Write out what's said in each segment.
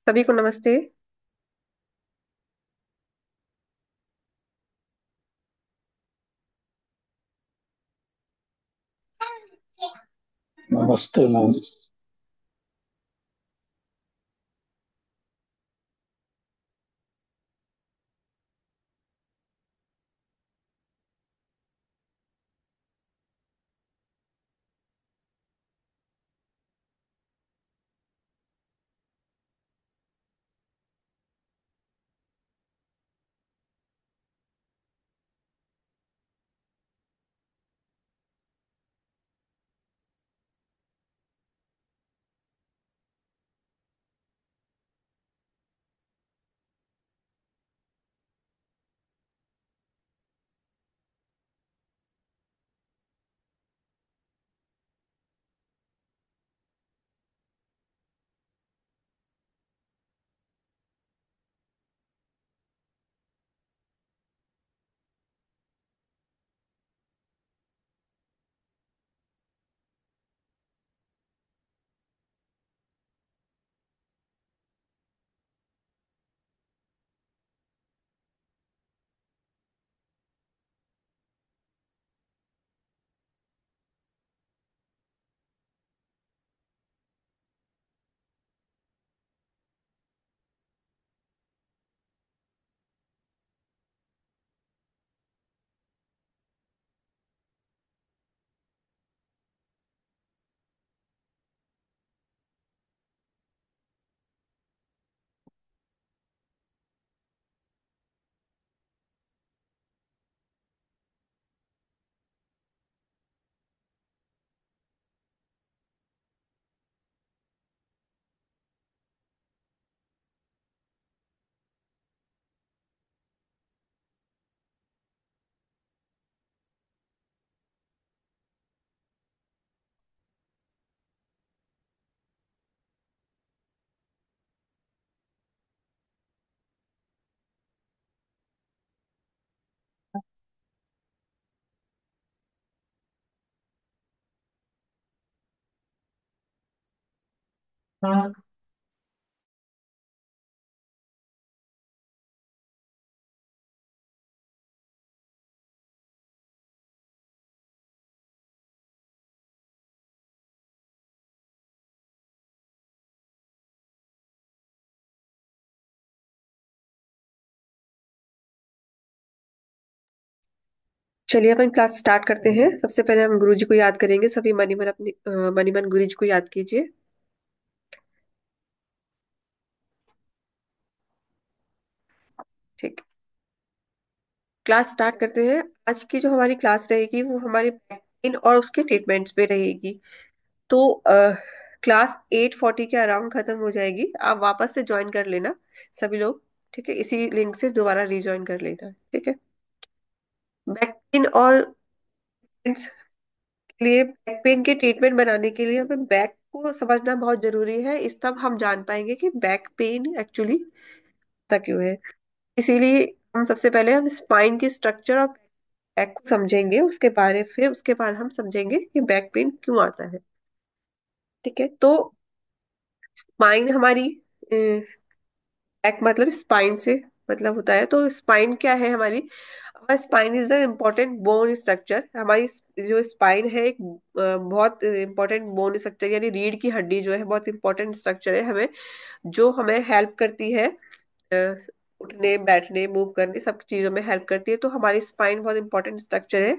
सभी को नमस्ते। नमस्ते मैम। चलिए अपन क्लास स्टार्ट करते हैं। सबसे पहले हम गुरुजी को याद करेंगे। सभी मनी मन अपने मनी मन गुरुजी को याद कीजिए। ठीक। क्लास स्टार्ट करते हैं। आज की जो हमारी क्लास रहेगी वो हमारे बैक पेन और उसके ट्रीटमेंट्स पे रहेगी। तो क्लास 8:40 के अराउंड खत्म हो जाएगी। आप वापस से ज्वाइन कर लेना सभी लोग। ठीक है, इसी लिंक से दोबारा रीज्वाइन कर लेना। ठीक है। बैक पेन और लिए बैक पेन के ट्रीटमेंट बनाने के लिए हमें बैक को समझना बहुत जरूरी है। इस तब हम जान पाएंगे कि बैक पेन एक्चुअली होता क्यों है। इसीलिए हम सबसे पहले हम स्पाइन की स्ट्रक्चर और बैक को समझेंगे, उसके बारे फिर उसके बाद हम समझेंगे कि बैक पेन क्यों आता है। ठीक है। तो स्पाइन हमारी बैक मतलब स्पाइन से मतलब होता है। तो स्पाइन क्या है हमारी? हमारा spine is the important bone structure. हमारी जो स्पाइन है एक बहुत इंपॉर्टेंट बोन स्ट्रक्चर, यानी रीढ़ की हड्डी जो है बहुत इंपॉर्टेंट स्ट्रक्चर है हमें, जो हमें हेल्प करती है अ, उठने बैठने मूव करने सब चीजों में हेल्प करती है। तो हमारी स्पाइन बहुत इंपॉर्टेंट स्ट्रक्चर है।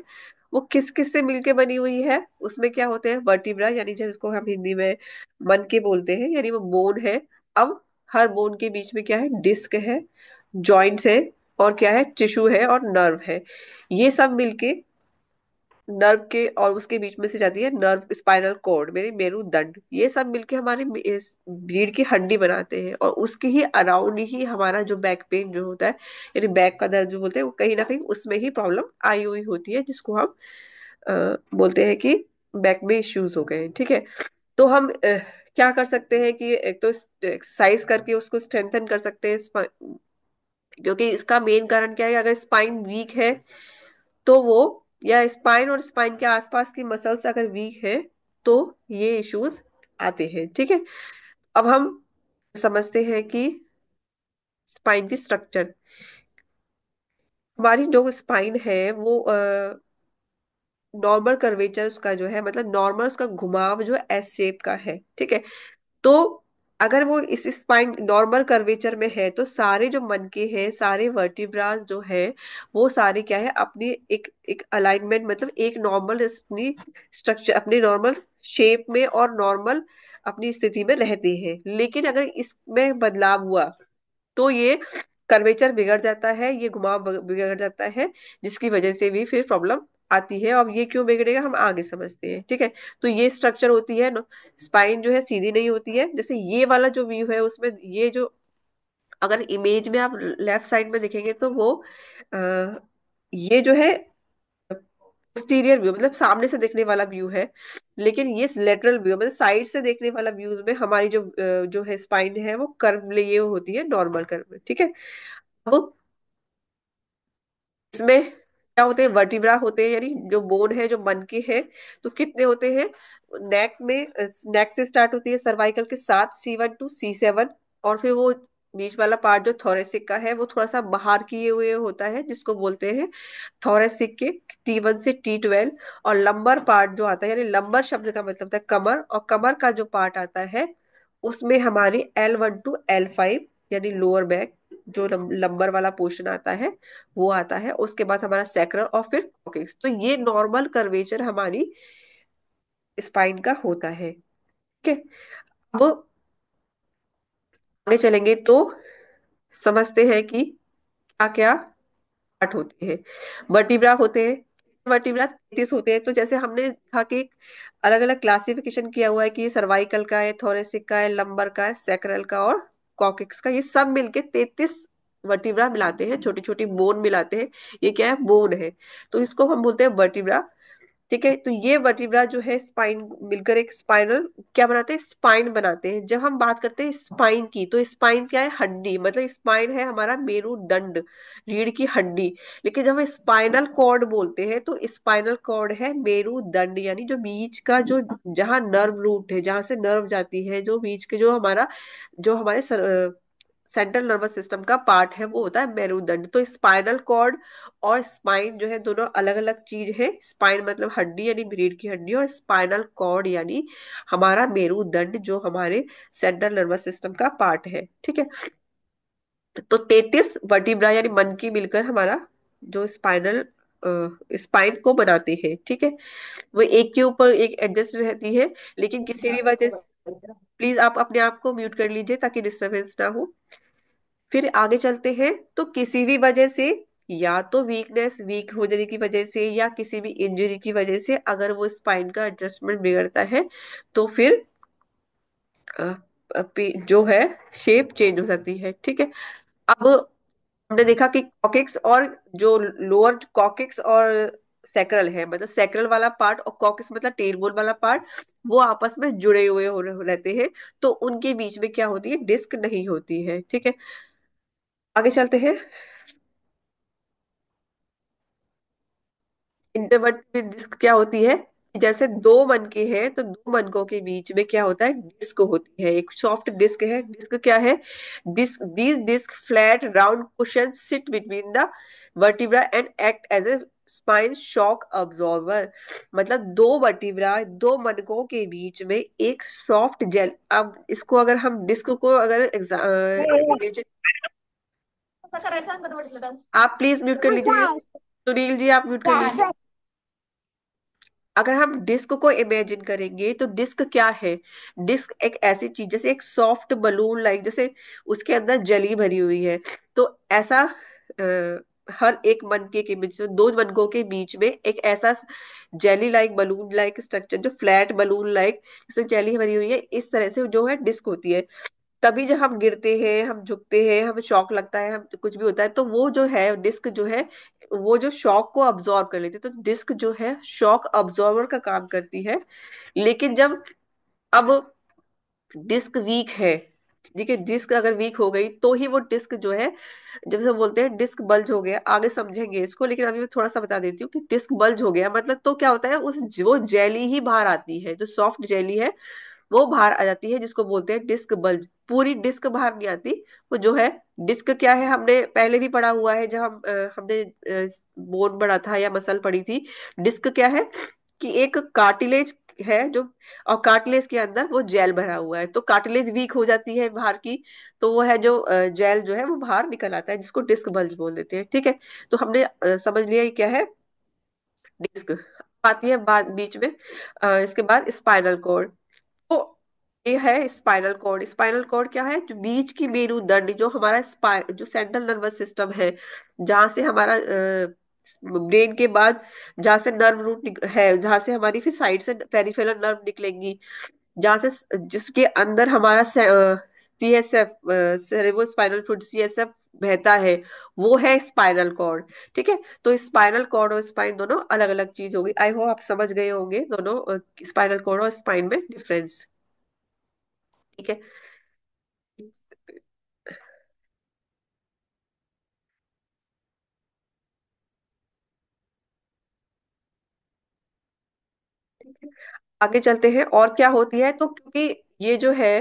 वो किस किस से मिलके बनी हुई है? उसमें क्या होते हैं? वर्टिब्रा, यानी जिसको हम हिंदी में मन के बोलते हैं, यानी वो बोन है। अब हर बोन के बीच में क्या है? डिस्क है, जॉइंट्स है, और क्या है? टिश्यू है और नर्व है। ये सब मिलके नर्व के और उसके बीच में से जाती है नर्व स्पाइनल कॉर्ड, मेरी मेरुदंड। ये सब मिलके हमारे इस रीढ़ की हड्डी बनाते हैं, और उसके ही अराउंड ही हमारा जो बैक पेन जो होता है, यानी बैक का दर्द जो बोलते हैं, वो कहीं ना कहीं उसमें ही प्रॉब्लम आई हुई होती है, जिसको हम बोलते हैं कि बैक में इश्यूज हो गए हैं। ठीक है। तो हम क्या कर सकते हैं कि एक तो एक्सरसाइज करके उसको स्ट्रेंथन कर सकते हैं। क्योंकि इसका मेन कारण क्या है? अगर स्पाइन वीक है तो वो, या स्पाइन और स्पाइन के आसपास की मसल्स अगर वीक है, तो ये इश्यूज आते हैं। ठीक है। अब हम समझते हैं कि स्पाइन की स्ट्रक्चर, हमारी जो स्पाइन है वो नॉर्मल कर्वेचर उसका जो है, मतलब नॉर्मल उसका घुमाव जो एस शेप का है, ठीक है। तो अगर वो इस स्पाइन नॉर्मल कर्वेचर में है तो सारे जो मनके हैं, सारे वर्टिब्रास जो है, वो सारे क्या है, अपनी एक एक अलाइनमेंट, मतलब एक नॉर्मल अपनी स्ट्रक्चर, अपनी नॉर्मल शेप में और नॉर्मल अपनी स्थिति में रहते हैं। लेकिन अगर इसमें बदलाव हुआ तो ये कर्वेचर बिगड़ जाता है, ये घुमाव बिगड़ जाता है, जिसकी वजह से भी फिर प्रॉब्लम आती है। और ये क्यों बिगड़ेगा हम आगे समझते हैं, ठीक है। तो ये स्ट्रक्चर होती है ना, स्पाइन जो है सीधी नहीं होती है। जैसे ये वाला जो व्यू है उसमें ये जो, अगर इमेज में आप लेफ्ट साइड में देखेंगे तो वो आ, ये जो है पोस्टीरियर व्यू, मतलब सामने से देखने वाला व्यू है। लेकिन ये लेटरल व्यू, मतलब साइड से देखने वाला व्यूज में हमारी जो जो है स्पाइन है वो कर्व लिए होती है, नॉर्मल कर्व, ठीक है। अब इसमें क्या होते हैं, वर्टिब्रा होते हैं, यानी जो बोन है, जो मनके हैं। तो कितने होते हैं, नेक में, नेक से स्टार्ट होती है सर्वाइकल के साथ, C1 to C7। और फिर वो बीच वाला पार्ट जो थोरेसिक का है वो थोड़ा सा बाहर किए हुए होता है, जिसको बोलते हैं थोरेसिक के T1 से T12। और लंबर पार्ट जो आता है, यानी लंबर शब्द का मतलब होता है कमर, और कमर का जो पार्ट आता है उसमें हमारी L1 to L5, यानी लोअर बैक, जो लंबर वाला पोर्शन आता है वो आता है। उसके बाद हमारा सैक्रल और फिर कॉक्सिक्स। तो ये नॉर्मल कर्वेचर हमारी स्पाइन का होता है, ठीक है। अब आगे चलेंगे तो समझते हैं कि क्या क्या पार्ट होते हैं। वर्टिब्रा होते हैं, वर्टिब्रा 33 होते हैं। तो जैसे हमने कहा कि अलग अलग क्लासिफिकेशन किया हुआ है कि सर्वाइकल का है, थोरेसिक का है, लंबर का है, सैक्रल का और कॉक्सिक्स का, ये सब मिलके 33 वर्टिब्रा मिलाते हैं, छोटी छोटी बोन मिलाते हैं। ये क्या है, बोन है। तो इसको हम बोलते हैं वर्टिब्रा, ठीक है। तो ये वर्टिब्रा जो है स्पाइन मिलकर एक स्पाइनल क्या बनाते हैं, स्पाइन बनाते हैं। जब हम बात करते हैं स्पाइन की, तो स्पाइन क्या है, हड्डी, मतलब स्पाइन है हमारा मेरुदंड, रीढ़ की हड्डी। लेकिन जब हम स्पाइनल कॉर्ड बोलते हैं तो स्पाइनल कॉर्ड है मेरुदंड, यानी जो बीच का जो, जहाँ नर्व रूट है, जहां से नर्व जाती है, जो बीच के जो हमारे सेंट्रल नर्वस सिस्टम का पार्ट है वो होता है मेरुदंड। तो स्पाइनल कॉर्ड और स्पाइन जो है दोनों अलग अलग चीज है। स्पाइन मतलब हड्डी, यानी रीढ़ की हड्डी, और स्पाइनल कॉर्ड यानी हमारा मेरुदंड, जो हमारे सेंट्रल नर्वस सिस्टम का पार्ट है, ठीक है। तो 33 वर्टिब्रा यानी मन की मिलकर हमारा जो स्पाइन को बनाते हैं, ठीक है। वो एक के ऊपर एक एडजस्ट रहती है, लेकिन किसी भी वजह से, प्लीज आप अपने आप को म्यूट कर लीजिए ताकि डिस्टरबेंस ना हो। फिर आगे चलते हैं तो किसी भी वजह से, या तो वीक हो जाने की वजह से, या किसी भी इंजरी की वजह से अगर वो स्पाइन का एडजस्टमेंट बिगड़ता है तो फिर जो है शेप चेंज हो जाती है, ठीक है। अब हमने देखा कि कॉकिक्स और जो लोअर कॉकिक्स और सैक्रल है, मतलब सैक्रल वाला पार्ट और कॉकिक्स मतलब टेलबोन वाला पार्ट, वो आपस में जुड़े हुए रहते हैं। तो उनके बीच में क्या होती है, डिस्क नहीं होती है, ठीक है। आगे चलते हैं। इंटरवर्ट डिस्क क्या होती है, जैसे दो मनके हैं तो दो मनकों के बीच में क्या होता है, डिस्क होती है, एक सॉफ्ट डिस्क है। डिस्क क्या है, disc this disc flat round cushion sit between the vertebra and act as a spine shock absorber. मतलब दो वर्टिब्रा, दो मनकों के बीच में एक सॉफ्ट जेल। अब इसको अगर हम डिस्क को अगर आप प्लीज म्यूट कर लीजिए, सुनील जी आप म्यूट कर लीजिए। अगर हम डिस्क को इमेजिन करेंगे तो डिस्क क्या है, डिस्क एक ऐसी चीज, जैसे एक सॉफ्ट बलून लाइक, जैसे उसके अंदर जली भरी हुई है। तो ऐसा हर एक मनके के बीच में, दो मनकों के बीच में एक ऐसा jelly like balloon like structure, जो फ्लैट बलून लाइक जिसमें जेली भरी हुई है, इस तरह से जो है डिस्क होती है। तभी जब हम गिरते हैं, हम झुकते हैं, हमें शॉक लगता है, हम कुछ भी होता है, तो वो जो है डिस्क जो है वो जो शॉक को अब्जॉर्ब कर लेती है। तो डिस्क जो है शॉक अब्जॉर्बर का काम करती है। लेकिन जब अब डिस्क वीक है, ठीक है, डिस्क अगर वीक हो गई तो ही वो डिस्क जो है, जब से बोलते हैं डिस्क बल्ज हो गया, आगे समझेंगे इसको, लेकिन अभी मैं थोड़ा सा बता देती हूँ कि डिस्क बल्ज हो गया मतलब तो क्या होता है, उस वो जेली ही बाहर आती है, जो सॉफ्ट जेली है वो बाहर आ जाती है, जिसको बोलते हैं डिस्क बल्ज। पूरी डिस्क बाहर नहीं आती। वो जो है, डिस्क क्या है, हमने पहले भी पढ़ा हुआ है, जब हमने बोन पढ़ा था या मसल पढ़ी थी। डिस्क क्या है कि एक कार्टिलेज है जो, और कार्टिलेज के अंदर वो जेल भरा हुआ है, तो कार्टिलेज वीक हो जाती है बाहर की, तो वो है जो जेल जो है वो बाहर निकल आता है, जिसको डिस्क बल्ज बोल देते हैं। ठीक है, तो हमने समझ लिया ये क्या है, डिस्क। आती है बाद बीच में इसके बाद स्पाइनल कॉर्ड। तो ये है स्पाइनल कॉर्ड। स्पाइनल कॉर्ड क्या है, जो बीच की मेरुदंड, जो हमारा जो सेंट्रल नर्वस सिस्टम है, जहाँ से हमारा ब्रेन के बाद जहाँ से नर्व रूट है, जहाँ से हमारी फिर साइड से पेरिफेरल नर्व निकलेंगी, जहाँ से जिसके अंदर हमारा CSF, cerebro spinal fluid, CSF बहता है, वो है स्पाइनल कॉर्ड। ठीक है, तो स्पाइनल कॉर्ड और स्पाइन दोनों अलग अलग चीज होगी। आई होप आप समझ गए होंगे दोनों स्पाइनल कॉर्ड और स्पाइन में डिफरेंस। ठीक है। आगे चलते हैं और क्या होती है, तो क्योंकि ये जो है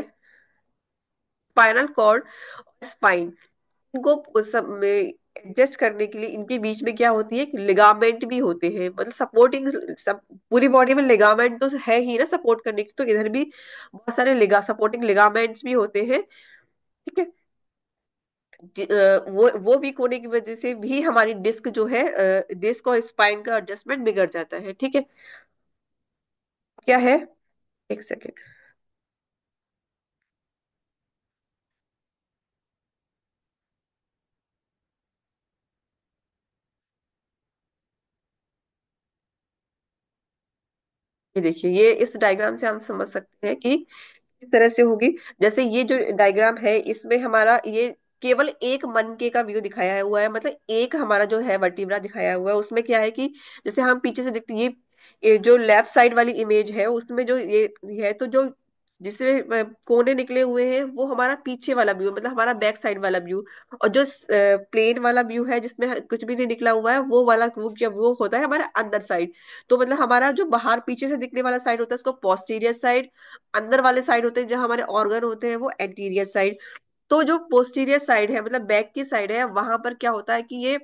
स्पाइनल कॉर्ड और स्पाइन, इनको सब में एडजस्ट करने के लिए इनके बीच में क्या होती है, लिगामेंट भी होते हैं, मतलब सपोर्टिंग सब। पूरी बॉडी में लिगामेंट तो है ही ना सपोर्ट करने की, तो इधर भी बहुत सारे सपोर्टिंग लिगामेंट्स भी होते हैं। ठीक है, वो वीक होने की वजह से भी हमारी डिस्क जो है, डिस्क और स्पाइन का एडजस्टमेंट बिगड़ जाता है। ठीक है, क्या है, एक सेकेंड। ये देखिए, ये इस डायग्राम से हम समझ सकते हैं कि इस तरह से होगी। जैसे ये जो डायग्राम है, इसमें हमारा ये केवल एक मनके का व्यू दिखाया हुआ है, मतलब एक हमारा जो है वर्टिब्रा दिखाया हुआ है। उसमें क्या है कि जैसे हम पीछे से देखते हैं, ये जो लेफ्ट साइड वाली इमेज है, उसमें जो ये है, तो जो जिसमें कोने निकले हुए हैं, वो हमारा पीछे वाला व्यू, मतलब हमारा बैक साइड वाला व्यू। और जो प्लेन वाला व्यू है, जिसमें कुछ भी नहीं निकला हुआ है, वो वाला वो क्या, वो होता है हमारा अंदर साइड। तो मतलब हमारा जो बाहर पीछे से दिखने वाला साइड होता है, उसको पोस्टीरियर साइड। अंदर वाले साइड होते हैं जहाँ हमारे ऑर्गन होते हैं, वो एंटीरियर साइड। तो जो पोस्टीरियर साइड है, मतलब बैक की साइड है, वहां पर क्या होता है कि ये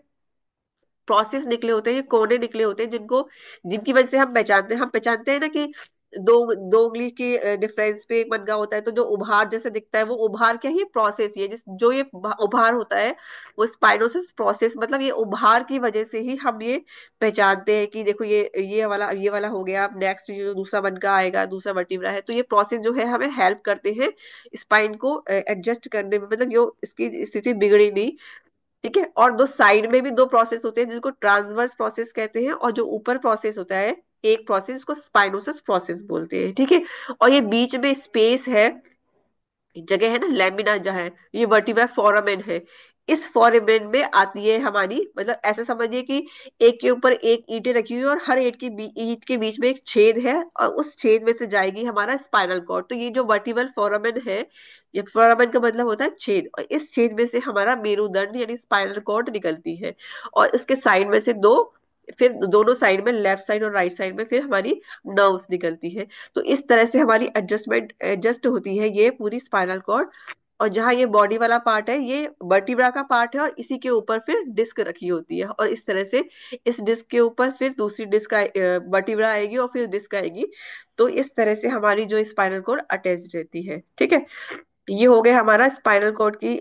प्रोसेस निकले होते हैं, ये कोने निकले होते हैं, जिनको जिनकी वजह से हम पहचानते हैं ना कि दो दो उंगली की डिफरेंस पे एक मनका होता है, तो जो उभार जैसे दिखता है, वो उभार क्या है, ये प्रोसेस, ये जिस जो ये उभार होता है, वो स्पाइनोसिस प्रोसेस, मतलब ये उभार की वजह से ही हम ये पहचानते हैं कि देखो ये वाला हो गया। अब नेक्स्ट जो दूसरा मनका आएगा, दूसरा वर्टिब्रा है, तो ये प्रोसेस जो है हमें हेल्प करते हैं स्पाइन को एडजस्ट करने में, मतलब यो इसकी स्थिति बिगड़ी नहीं। ठीक है, और दो साइड में भी दो प्रोसेस होते हैं, जिसको ट्रांसवर्स प्रोसेस कहते हैं, और जो ऊपर प्रोसेस होता है, एक प्रोसेस, उसको स्पाइनोसस प्रोसेस बोलते हैं। ठीक है, और ये बीच में स्पेस है, जगह है ना, लेमिना जहाँ है, ये वर्टिब्रा फोरामेन है। इस फोरामेन में आती है हमारी, मतलब ऐसे समझिए कि एक के ऊपर एक ईंटें रखी हुई है, और हर ईंट के बीच में एक छेद है, और उस छेद में से जाएगी हमारा स्पाइनल कॉर्ड। तो ये जो वर्टिब्रल फोरामेन है, ये फोरामेन का मतलब होता है छेद, और इस छेद में से हमारा मेरुदंड यानी स्पाइनल कॉर्ड निकलती है। और इसके साइड में से दो, फिर दोनों साइड में, लेफ्ट साइड और राइट साइड में, फिर हमारी नर्व्स निकलती है। तो इस तरह से हमारी एडजस्ट होती है ये पूरी स्पाइनल कॉर्ड। और जहाँ ये बॉडी वाला पार्ट है, ये वर्टिब्रा का पार्ट है, और इसी के ऊपर फिर डिस्क रखी होती है, और इस तरह से इस डिस्क के ऊपर फिर दूसरी डिस्क वर्टिब्रा आएगी, और फिर डिस्क आएगी। तो इस तरह से हमारी जो स्पाइनल कॉर्ड अटैच रहती है। ठीक है, ये हो गया हमारा स्पाइनल कॉर्ड की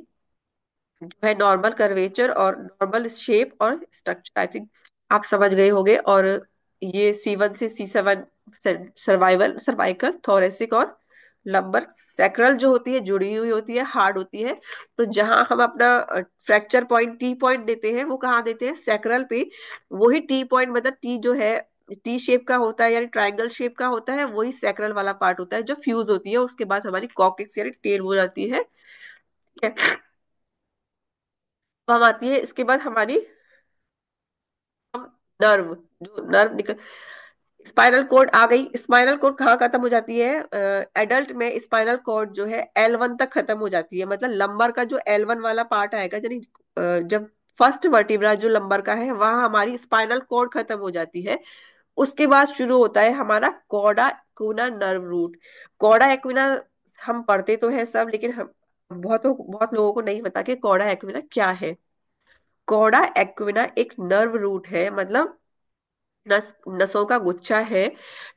जो है नॉर्मल कर्वेचर और नॉर्मल शेप और स्ट्रक्चर। आई थिंक आप समझ गए होंगे। और ये C1 से C7 सर्वाइवल, सर्वाइकल, थोरेसिक और लंबर सैक्रल जो होती है, जुड़ी हुई होती है, हार्ड होती है। तो जहां हम अपना फ्रैक्चर पॉइंट, टी पॉइंट देते हैं, वो कहाँ देते हैं, सैक्रल पे। वही टी पॉइंट, मतलब टी जो है टी शेप का होता है, यानी ट्रायंगल शेप का होता है, वही सैक्रल वाला पार्ट होता है, जो फ्यूज होती है, उसके बाद हमारी कॉक्सिक्स यानी टेल हो जाती है। ठीक है, अब हम आती है इसके बाद हमारी नर्व, जो नर्व निकल, स्पाइनल कॉर्ड आ गई। स्पाइनल कॉर्ड कहाँ खत्म हो जाती है, एडल्ट में स्पाइनल कॉर्ड जो है L1 तक खत्म हो जाती है, मतलब लंबर का जो L1 वाला पार्ट आएगा, यानी जब फर्स्ट वर्टिब्रा जो लंबर का है, वहां हमारी स्पाइनल कॉर्ड खत्म हो जाती है। उसके बाद शुरू होता है हमारा cauda equina nerve root. Cauda equina हम पढ़ते तो है सब, लेकिन हम बहुत लोगों को नहीं पता कि कॉडा एक्विना क्या है। कॉडा एक्विना एक नर्व रूट है, मतलब नसों का गुच्छा है,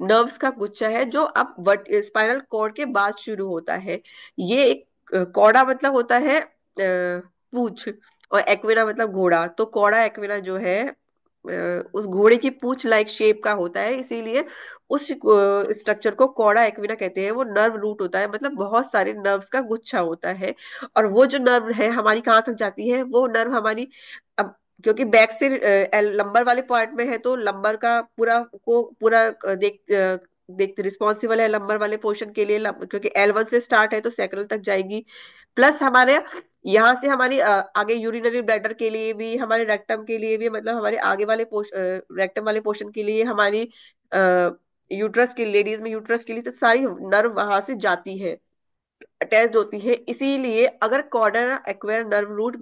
नर्व्स का गुच्छा है, जो अब स्पाइनल कॉर्ड के बाद शुरू होता है। ये एक कॉडा मतलब होता है पूंछ, और एक्विना मतलब घोड़ा। तो कॉडा एक्विना जो है उस घोड़े की पूंछ लाइक शेप का होता है, इसीलिए उस स्ट्रक्चर को कॉडा एक्विना कहते हैं। वो नर्व रूट होता है, मतलब बहुत सारे नर्व्स का गुच्छा होता है। और वो जो नर्व है हमारी कहाँ तक जाती है, वो नर्व हमारी, अब क्योंकि बैक से लंबर वाले पॉइंट में है, तो लंबर का पूरा देख रिस्पॉन्सिबल है लंबर वाले पोर्शन के लिए, क्योंकि L1 से स्टार्ट है तो सैक्रल तक जाएगी। प्लस हमारे यहाँ से हमारी आगे यूरिनरी ब्लैडर के लिए भी, हमारे रेक्टम के लिए भी, मतलब हमारे आगे वाले रेक्टम वाले पोर्शन के लिए, हमारी यूट्रस के, लेडीज में यूट्रस के लिए, तो सारी नर्व वहां से जाती है, अटैच्ड होती है। इसीलिए अगर कॉर्डा एक्वेयर नर्व रूट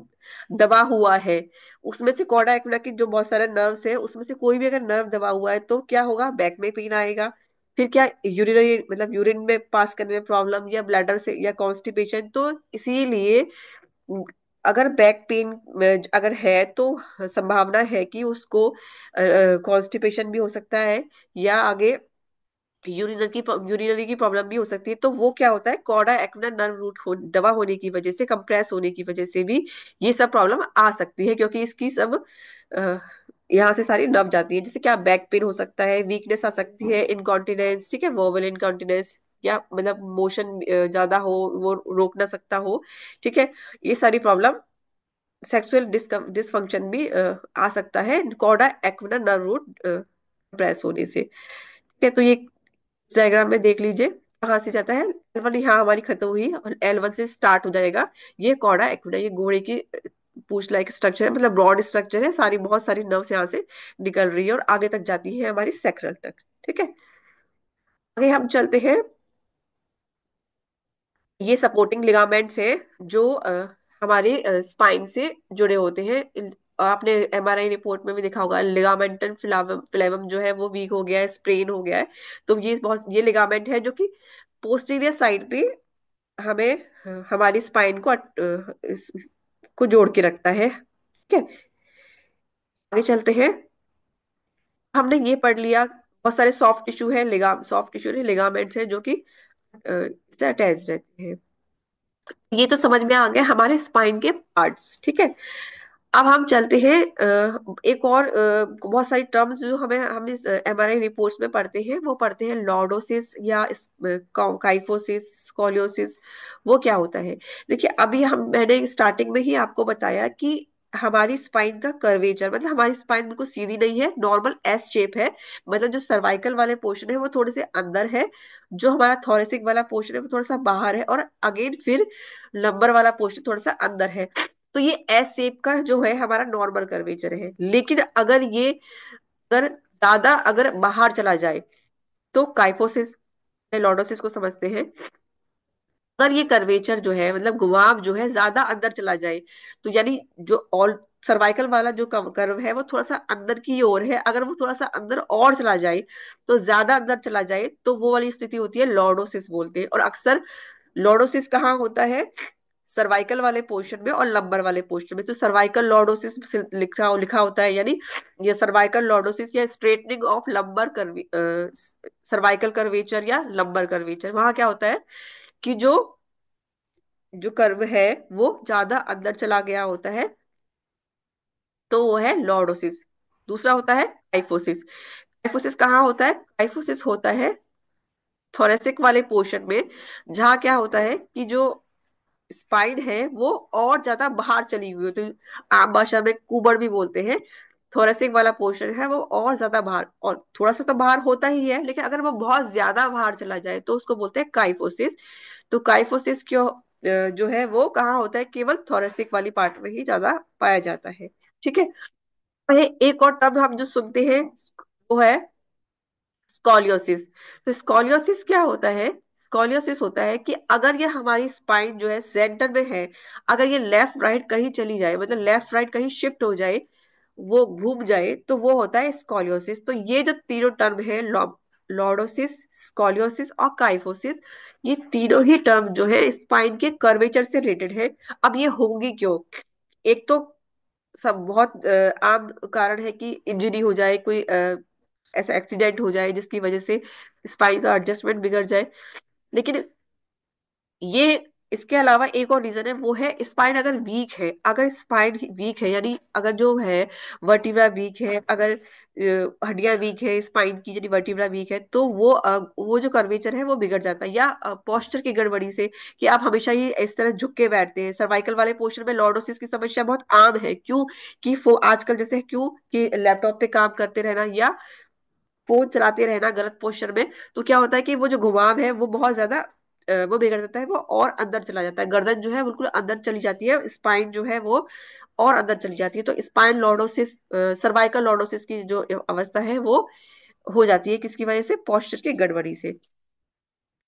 दबा हुआ है, उसमें से कॉर्डा एक्वेयर की जो बहुत सारे नर्व्स है उसमें से कोई भी अगर नर्व दबा हुआ है, तो क्या होगा, बैक में पेन आएगा। फिर क्या, यूरिनरी मतलब यूरिन में पास करने में प्रॉब्लम, या ब्लैडर से, या कॉन्स्टिपेशन। तो इसीलिए अगर बैक पेन अगर है, तो संभावना है कि उसको कॉन्स्टिपेशन भी हो सकता है, या आगे यूरिनरी की प्रॉब्लम भी हो सकती है। तो वो क्या होता है, कॉर्डा एक्विना नर्व रूट दबा होने की वजह से, कंप्रेस होने की वजह से भी ये सब प्रॉब्लम आ सकती है, क्योंकि इसकी सब अ, यहाँ से सारी नब जाती है। जैसे क्या, बैक पेन हो सकता है, वीकनेस आ सकती है, इनकॉन्टिनेंस, ठीक है, वर्बल इनकॉन्टिनेंस, या मतलब मोशन ज्यादा हो, वो रोक ना सकता हो, ठीक है। ये सारी प्रॉब्लम, सेक्सुअल डिसफंक्शन भी आ सकता है cauda equina nerve root press होने से, ठीक है। तो ये डायग्राम में देख लीजिए कहाँ से जाता है, L1 यहाँ हमारी खत्म हुई और L1 से स्टार्ट हो जाएगा। ये कॉर्डा एक्विना, ये घोड़े की पूंछ लाइक स्ट्रक्चर है, मतलब ब्रॉड स्ट्रक्चर है, सारी बहुत सारी नर्व्स यहाँ से निकल रही है और आगे तक जाती है हमारी सैक्रल तक, ठीक है। आगे हम चलते हैं। ये सपोर्टिंग लिगामेंट्स हैं जो हमारे स्पाइन से जुड़े होते हैं। आपने MRI रिपोर्ट में भी देखा होगा, लिगामेंटल फिलेमम जो है वो वीक हो गया है, स्प्रेन हो गया है। तो ये लिगामेंट है जो कि पोस्टीरियर साइड पे हमें हमारी स्पाइन को को जोड़ के रखता है, ठीक है। आगे चलते हैं। हमने ये पढ़ लिया, बहुत सारे सॉफ्ट टिश्यू है, सॉफ्ट टिश्यू लिगामेंट्स है जो कि इससे अटैच रहते हैं। ये तो समझ में आ गया हमारे स्पाइन के पार्ट्स, ठीक है। अब हम चलते हैं एक और बहुत सारी टर्म्स जो हम इस MRI रिपोर्ट्स में पढ़ते हैं, वो पढ़ते हैं लॉर्डोसिस या काइफोसिस, स्कोलियोसिस। वो क्या होता है, देखिए अभी मैंने स्टार्टिंग में ही आपको बताया कि हमारी स्पाइन का कर्वेचर, मतलब हमारी स्पाइन बिल्कुल सीधी नहीं है, नॉर्मल एस शेप है। मतलब जो सर्वाइकल वाले पोर्शन है वो थोड़े से अंदर है, जो हमारा थोरेसिक वाला पोर्शन है वो थोड़ा सा बाहर है, और अगेन फिर लंबर वाला पोर्शन थोड़ा सा अंदर है। तो ये एस शेप का जो है हमारा नॉर्मल कर्वेचर है। लेकिन अगर ज्यादा अगर बाहर चला जाए, तो काइफोसिस, लॉर्डोसिस को समझते हैं। अगर ये कर्वेचर जो है, मतलब घुमाव जो है ज्यादा अंदर चला जाए, तो यानी जो ऑल सर्वाइकल वाला जो कर्व है वो थोड़ा सा अंदर की ओर है, अगर वो थोड़ा सा अंदर और चला जाए, तो ज्यादा अंदर चला जाए, तो वो वाली स्थिति होती है लॉर्डोसिस बोलते हैं। और अक्सर लॉर्डोसिस कहाँ होता है, सर्वाइकल वाले पोर्शन में और लंबर वाले पोर्शन में। तो सर्वाइकल लॉर्डोसिस लिखा लिखा होता है, यानी ये सर्वाइकल लॉर्डोसिस या straightening of lumbar cervical curvature या लंबर कर्वेचर। वहां क्या होता है कि जो जो कर्व है वो ज्यादा अंदर चला गया होता है, तो वो है लॉर्डोसिस। दूसरा होता है काइफोसिस। काइफोसिस कहाँ होता है, काइफोसिस होता है थोरेसिक वाले पोर्शन में, जहाँ क्या होता है कि जो स्पाइन है वो और ज्यादा बाहर चली हुई होती है, आम भाषा में कुबड़ भी बोलते हैं। थोरेसिक वाला पोर्शन है वो और ज्यादा बाहर, और थोड़ा सा तो बाहर होता ही है, लेकिन अगर वो बहुत ज्यादा बाहर चला जाए तो उसको बोलते हैं काइफोसिस। तो काइफोसिस क्यों जो है वो कहाँ होता है, केवल थोरेसिक वाली पार्ट में ही ज्यादा पाया जाता है, ठीक है। वहीं एक और टर्म हम जो सुनते हैं वो है स्कॉलियोसिस। तो स्कॉलियोसिस क्या होता है, स्कॉलियोसिस होता है कि अगर ये हमारी स्पाइन जो है सेंटर में है, अगर ये लेफ्ट राइट कहीं चली जाए, मतलब लेफ्ट राइट कहीं शिफ्ट हो जाए, वो घूम जाए तो वो होता है स्कॉलियोसिस। तो ये जो तीनों टर्म है, लॉर्डोसिस, स्कॉलियोसिस और काइफोसिस, ये तीनों ही टर्म जो है स्पाइन के कर्वेचर से रिलेटेड है। अब ये होंगी क्यों? एक तो सब बहुत आम कारण है कि इंजरी हो जाए, कोई ऐसा एक्सीडेंट हो जाए जिसकी वजह से स्पाइन का एडजस्टमेंट बिगड़ जाए। लेकिन ये, इसके अलावा एक और रीजन है, वो है स्पाइन अगर वीक है। अगर स्पाइन वीक है यानी अगर जो है वर्टिब्रा वीक है, अगर हड्डियां वीक है स्पाइन की, यदि वर्टिब्रा वीक है, तो वो जो कर्वेचर है वो बिगड़ जाता है। या पोस्चर की गड़बड़ी से, कि आप हमेशा ही इस तरह झुक के बैठते हैं, सर्वाइकल वाले पोर्शन में लॉर्डोसिस की समस्या बहुत आम है। क्यों? कि आजकल जैसे क्यों कि लैपटॉप पे काम करते रहना या फोन चलाते रहना गलत पोस्चर में, तो क्या होता है कि वो जो घुमाव है वो बहुत ज्यादा वो बिगड़ जाता है, वो और अंदर चला जाता है, गर्दन जो है बिल्कुल अंदर चली जाती है, स्पाइन जो है वो और अंदर चली जाती है। तो स्पाइन लॉर्डोसिस, सर्वाइकल लॉर्डोसिस की जो अवस्था है वो हो जाती है, किसकी वजह से? पोस्चर की गड़बड़ी से।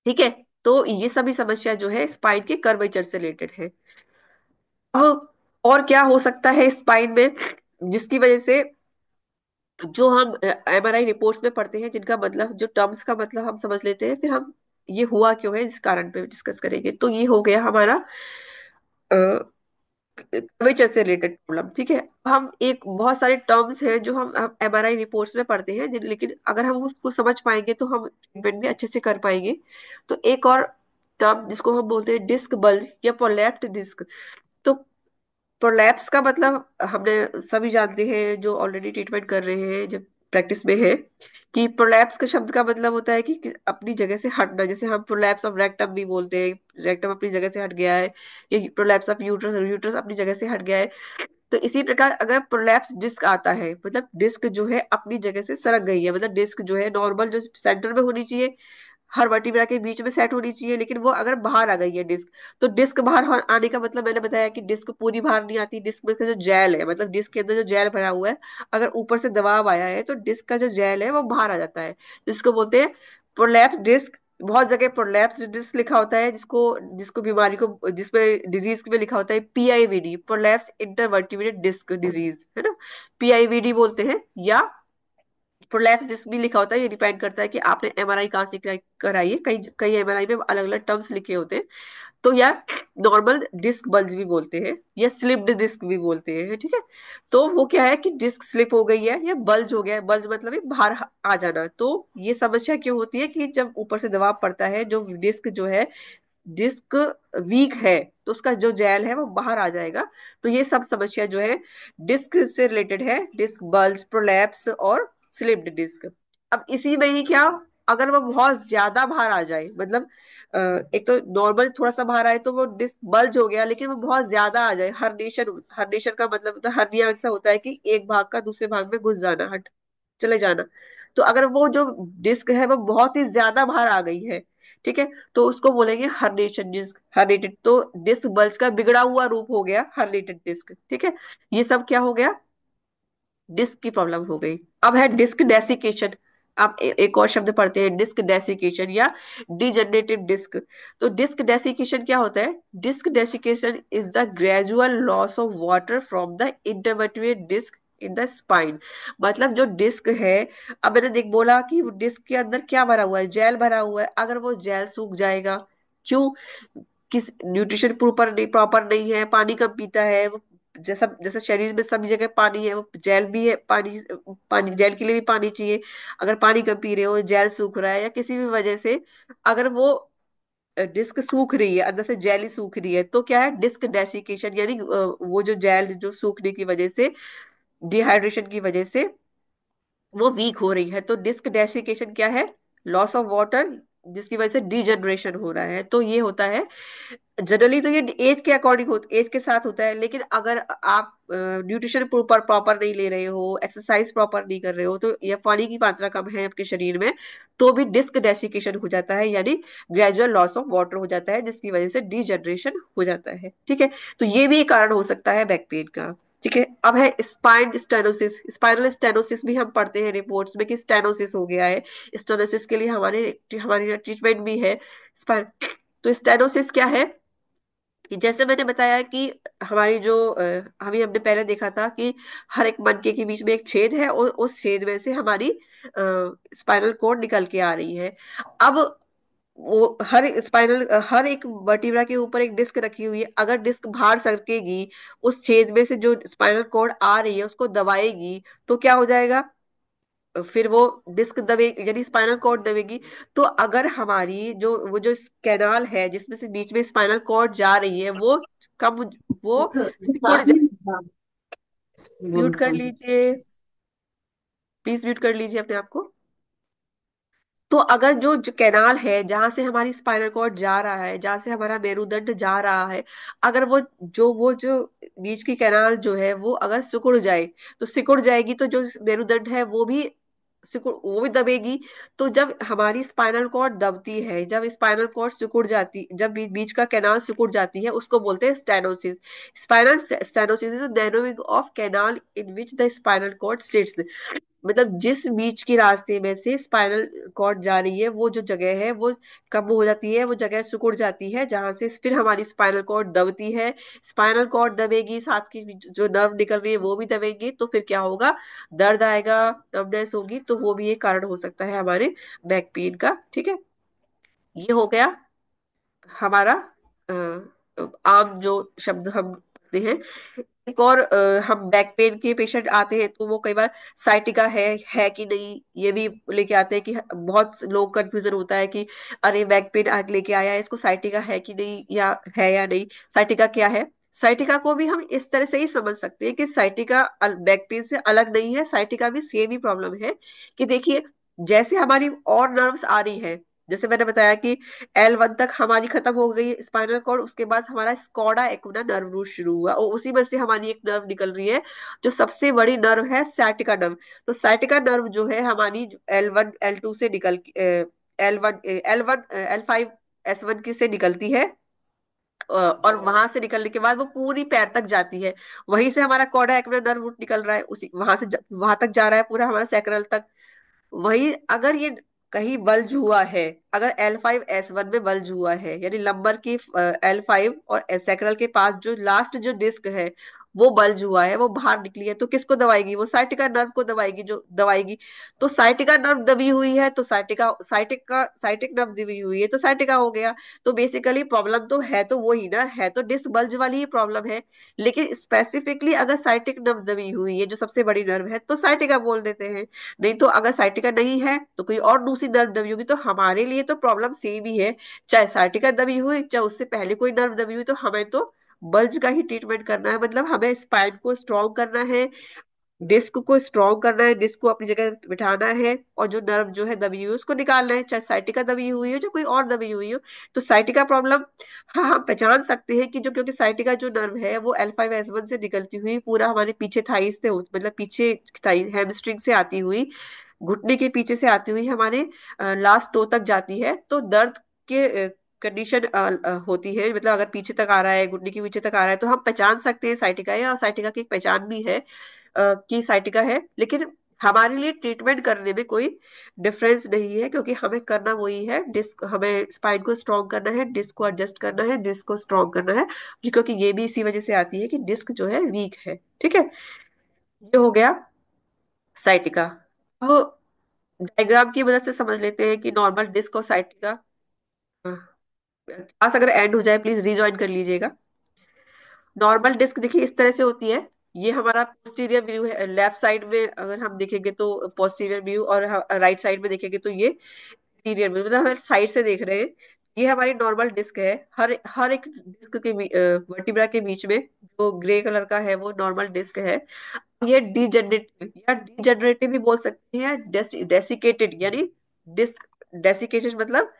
ठीक है। तो ये सभी समस्या जो है स्पाइन के कर्वेचर से रिलेटेड है। अब और क्या हो सकता है स्पाइन में जिसकी वजह से, जो हम एमआरआई रिपोर्ट्स में पढ़ते हैं, जिनका मतलब, जो टर्म्स का मतलब हम समझ लेते हैं, फिर हम ये हुआ क्यों है इस कारण पे डिस्कस करेंगे। तो ये हो गया हमारा कर्वेचर से रिलेटेड प्रॉब्लम। ठीक है। हम एक बहुत सारे टर्म्स हैं जो हम एमआरआई रिपोर्ट्स में पढ़ते हैं, लेकिन अगर हम उसको समझ पाएंगे तो हम ट्रीटमेंट भी अच्छे से कर पाएंगे। तो एक और टर्म जिसको हम बोलते हैं डिस्क बल्ज या प्रोलैप्स्ड डिस्क। तो प्रोलैप्स का मतलब हमने सभी जानते हैं जो ऑलरेडी ट्रीटमेंट कर रहे हैं, जब प्रैक्टिस में है, कि प्रोलैप्स का शब्द का मतलब होता है कि अपनी जगह से हटना। जैसे हम प्रोलैप्स ऑफ रेक्टम भी बोलते हैं, रेक्टम अपनी जगह से हट गया है, या प्रोलैप्स ऑफ यूट्रस, यूट्रस अपनी जगह से हट गया है। तो इसी प्रकार अगर प्रोलैप्स डिस्क आता है, मतलब डिस्क जो है अपनी जगह से सरक गई है, मतलब डिस्क जो है नॉर्मल जो सेंटर में होनी चाहिए, हर वर्टिब्रा के बीच में सेट होनी चाहिए, लेकिन वो अगर बाहर आ गई है डिस्क, तो डिस्क बाहर आने का मतलब मैंने बताया कि डिस्क पूरी बाहर नहीं आती। डिस्क में से जो जेल है, मतलब डिस्क के अंदर जो जेल भरा हुआ है, अगर ऊपर से दबाव आया है तो डिस्क का जो जेल है वो बाहर आ जाता है, जिसको बोलते हैं प्रोलैप्स डिस्क। बहुत जगह प्रोलैप्स डिस्क लिखा होता है, जिसको जिसको बीमारी को, जिसमें डिजीज में लिखा होता है पीआईवीडी, प्रोलैप्स इंटरवर्टिब्रेट डिस्क डिजीज, है ना, पीआईवीडी बोलते हैं। या प्रोलैप्स डिस्क भी लिखा होता है। ये डिपेंड करता है कि आपने एमआरआई कहाँ से कराई है, कई कई एमआरआई में अलग अलग टर्म्स लिखे होते हैं। तो यार, नॉर्मल डिस्क बल्ज भी बोलते हैं या स्लिप्ड डिस्क भी बोलते हैं। ठीक है। तो वो क्या है कि डिस्क स्लिप हो गई है या बल्ज हो गया है, बल्ज मतलब है बाहर आ जाना। तो ये समस्या क्यों होती है कि जब ऊपर से दबाव पड़ता है, जो डिस्क जो है, डिस्क वीक है, तो उसका जो जेल है वो बाहर आ जाएगा। तो ये सब समस्या जो है डिस्क से रिलेटेड है, डिस्क बल्ज, प्रोलैप्स और स्लिप्ड डिस्क। अब इसी में ही क्या, अगर वो बहुत ज्यादा बाहर आ जाए, मतलब एक तो नॉर्मल थोड़ा सा बाहर आए तो वो डिस्क बल्ज हो गया, लेकिन वो बहुत ज्यादा आ जाए, हर्निशन, हर्निशन का मतलब होता है, हर्निया ऐसा होता है कि एक भाग का दूसरे भाग में घुस जाना, हट चले जाना। तो अगर वो जो डिस्क है वो बहुत ही ज्यादा बाहर आ गई है, ठीक है, तो उसको बोलेंगे हर्नेशन डिस्क, हर्नेटेड। तो डिस्क बल्ज का बिगड़ा हुआ रूप हो गया हर्नेटेड डिस्क। ठीक है। ये सब क्या हो गया, डिस्क की प्रॉब्लम हो गई। अब है डिस्क डेसिकेशन। आप एक और शब्द पढ़ते हैं डिस्क डेसिकेशन या डिजनरेटिव डिस्क। तो डिस्क डेसिकेशन क्या होता है? Disc desiccation is the gradual loss of water from the intervertebral disc in the spine. मतलब जो डिस्क है, अब मैंने देख बोला कि वो डिस्क के अंदर क्या भरा हुआ है, जेल भरा हुआ है। अगर वो जेल सूख जाएगा, क्यों? किस न्यूट्रिशन प्रॉपर नहीं है, पानी कम पीता है वो, जैसा जैसे शरीर में सभी जगह पानी है, वो जेल भी है, पानी, पानी जेल के लिए भी पानी चाहिए। अगर पानी कम पी रहे हो, जेल सूख रहा है, या किसी भी वजह से अगर वो डिस्क सूख रही है, अंदर से जेल ही सूख रही है, तो क्या है, डिस्क डेसिकेशन, यानी वो जो जेल जो सूखने की वजह से, डिहाइड्रेशन की वजह से वो वीक हो रही है। तो डिस्क डेसिकेशन क्या है? लॉस ऑफ वाटर, जिसकी वजह से डिजनरेशन हो रहा है। तो ये होता है जनरली। तो ये एज के अकॉर्डिंग एज के साथ होता है, लेकिन अगर आप न्यूट्रिशन प्रॉपर प्रॉपर नहीं ले रहे हो, एक्सरसाइज प्रॉपर नहीं कर रहे हो, तो या पानी की मात्रा कम है आपके शरीर में, तो भी डिस्क डेसिकेशन हो जाता है, यानी ग्रेजुअल लॉस ऑफ वाटर हो जाता है, जिसकी वजह से डिजनरेशन हो जाता है। ठीक है। तो ये भी एक कारण हो सकता है बैक पेन का। ठीक है। अब है स्पाइन स्टेनोसिस। स्पाइनल स्टेनोसिस भी हम पढ़ते हैं रिपोर्ट्स में कि स्टेनोसिस हो गया है। स्टेनोसिस के लिए हमारे हमारी ट्रीटमेंट भी है। स्पाइन, तो स्टेनोसिस क्या है? कि जैसे मैंने बताया कि हमारी जो अभी हमने पहले देखा था कि हर एक मनके के बीच में एक छेद है और उस छेद में से हमारी स्पाइनल कॉर्ड निकल के आ रही है। अब वो हर एक वर्टिब्रा के ऊपर एक डिस्क रखी हुई है, अगर डिस्क बाहर सरकेगी, उस छेद में से जो स्पाइनल कॉर्ड आ रही है उसको दबाएगी, तो क्या हो जाएगा? फिर वो डिस्क दबे यानी स्पाइनल कॉर्ड दबेगी। तो अगर हमारी जो वो जो कैनाल है जिसमें से बीच में स्पाइनल कॉर्ड जा रही है वो कम, वो सिकुड़ जाए। म्यूट कर लीजिए, प्लीज म्यूट कर लीजिए अपने आप को। तो अगर जो कैनाल है जहां से हमारी स्पाइनल कॉर्ड जा रहा है, जहां से हमारा मेरुदंड जा रहा है, अगर वो जो बीच की कैनाल जो है वो अगर सिकुड़ जाए, तो सिकुड़ जाएगी तो जो मेरुदंड है वो भी दबेगी। तो जब हमारी स्पाइनल कॉर्ड दबती है, जब स्पाइनल कॉर्ड सिकुड़ जाती, जब बीच का कैनाल सिकुड़ जाती है, उसको बोलते हैं stenosis. Spinal stenosis is narrowing of canal in which the spinal cord sits. मतलब जिस बीच के रास्ते में से स्पाइनल कॉर्ड जा रही है, वो जो जगह है वो कम हो जाती है, वो जगह सिकुड़ जाती है, जहां से फिर हमारी स्पाइनल कॉर्ड दबती है। स्पाइनल कॉर्ड दबेगी, साथ की जो नर्व निकल रही है वो भी दबेगी, तो फिर क्या होगा? दर्द आएगा, नर्वनेस होगी, तो वो भी एक कारण हो सकता है हमारे बैक पेन का। ठीक है, ये हो गया हमारा आम जो शब्द हम कहते हैं। एक और हम बैक पेन के पेशेंट आते हैं तो वो कई बार साइटिका है कि नहीं ये भी लेके आते हैं, कि बहुत लोग कंफ्यूजन होता है कि अरे बैक पेन आज लेके आया है, इसको साइटिका है कि नहीं, या नहीं। साइटिका क्या है? साइटिका को भी हम इस तरह से ही समझ सकते हैं कि साइटिका बैक पेन से अलग नहीं है, साइटिका भी सेम ही प्रॉब्लम है। कि देखिए, जैसे हमारी और नर्व्स आ रही है, जैसे मैंने बताया कि L1 तक हमारी खत्म हो गई स्पाइनल कॉर्ड, उसके बाद हमारा स्कॉडा एक्विना नर्व रूट शुरू हुआ और उसी में से हमारी एक नर्व निकल रही है, जो सबसे बड़ी नर्व है sciatica नर्व। तो sciatica नर्व जो है हमारी L1 L2 से निकल L1 L5 S1 की से निकलती है। और वहां से निकलने के बाद वो पूरी पैर तक जाती है। वहीं से हमारा कॉडा एक्विना नर्व रूट निकल रहा है, उसी वहां तक जा रहा है पूरा हमारा सैक्रल तक। वही अगर ये कहीं बल्ज हुआ है, अगर L5S1 में बल्ज हुआ है, यानी लंबर की L5 और सैक्रल के पास जो लास्ट जो डिस्क है वो बल्ज हुआ है, वो बाहर निकली है, तो किसको दबाएगी? वो साइटिका नर्व को दबाएगी, जो दबाएगी। तो साइटिका नर्व दबी हुई है, तो साइटिक नर्व दबी हुई है, तो साइटिका हो गया। तो बेसिकली प्रॉब्लम तो है, तो वही ना है, तो डिस्क बल्ज वाली ही प्रॉब्लम है। लेकिन स्पेसिफिकली अगर साइटिक नर्व दबी हुई है, जो सबसे बड़ी नर्व है, तो साइटिका बोल देते हैं। नहीं तो अगर साइटिका नहीं है तो कोई और दूसरी नर्व दबी होगी, तो हमारे लिए तो प्रॉब्लम सेम ही है। चाहे साइटिका दबी हुई, चाहे उससे पहले कोई नर्व दबी हुई, तो हमें तो बल्ज का ही ट्रीटमेंट करना है। मतलब हमें स्पाइन को स्ट्रॉन्ग करना है, डिस्क को स्ट्रॉन्ग करना है, डिस्क को अपनी जगह बिठाना है, और जो नर्व जो है दबी हुई है उसको निकालना है, चाहे साइटिका दबी हुई हो, जो कोई और दबी हुई हो। तो साइटिका प्रॉब्लम, हाँ, हम पहचान सकते हैं कि जो, क्योंकि साइटिका जो नर्व है वो L5S1 से निकलती हुई पूरा हमारे पीछे थाइस से मतलब पीछे थाई हैमस्ट्रिंग से आती हुई, घुटने के पीछे से आती हुई हमारे लास्ट टो तक जाती है। तो दर्द के कंडीशन होती है, मतलब अगर पीछे तक आ रहा है, घुटने के पीछे तक आ रहा है, तो हम पहचान सकते हैं साइटिका है, और साइटिका की एक पहचान भी है कि साइटिका है। लेकिन हमारे लिए ट्रीटमेंट करने में कोई डिफरेंस नहीं है, क्योंकि हमें करना वही है, डिस्क, हमें स्पाइन को स्ट्रॉन्ग करना है, डिस्क को एडजस्ट करना है, डिस्क को स्ट्रॉन्ग करना है, क्योंकि ये भी इसी वजह से आती है कि डिस्क जो है वीक है। ठीक है, ये हो गया साइटिका। अब डायग्राम की मदद से समझ लेते हैं कि नॉर्मल डिस्क और साइटिका। क्लास अगर एंड हो जाए प्लीज रीजॉइन कर लीजिएगा। नॉर्मल डिस्क देखिए इस तरह से होती है। ये हमारा पोस्टीरियर व्यू है, लेफ्ट साइड में अगर हम देखेंगे तो पोस्टीरियर व्यू, और राइट साइड में देखेंगे तो ये इंटीरियर व्यू, मतलब हम साइड से देख रहे हैं। ये हमारी नॉर्मल डिस्क है। हर हर एक डिस्क के वर्टिब्रा के बीच में जो ग्रे कलर का है वो नॉर्मल डिस्क है। ये डीजनरेटिव या डीजनरेटिव भी बोल सकते हैं, डेसिकेटेड यानी डिस्क, डेसिकेटेड मतलब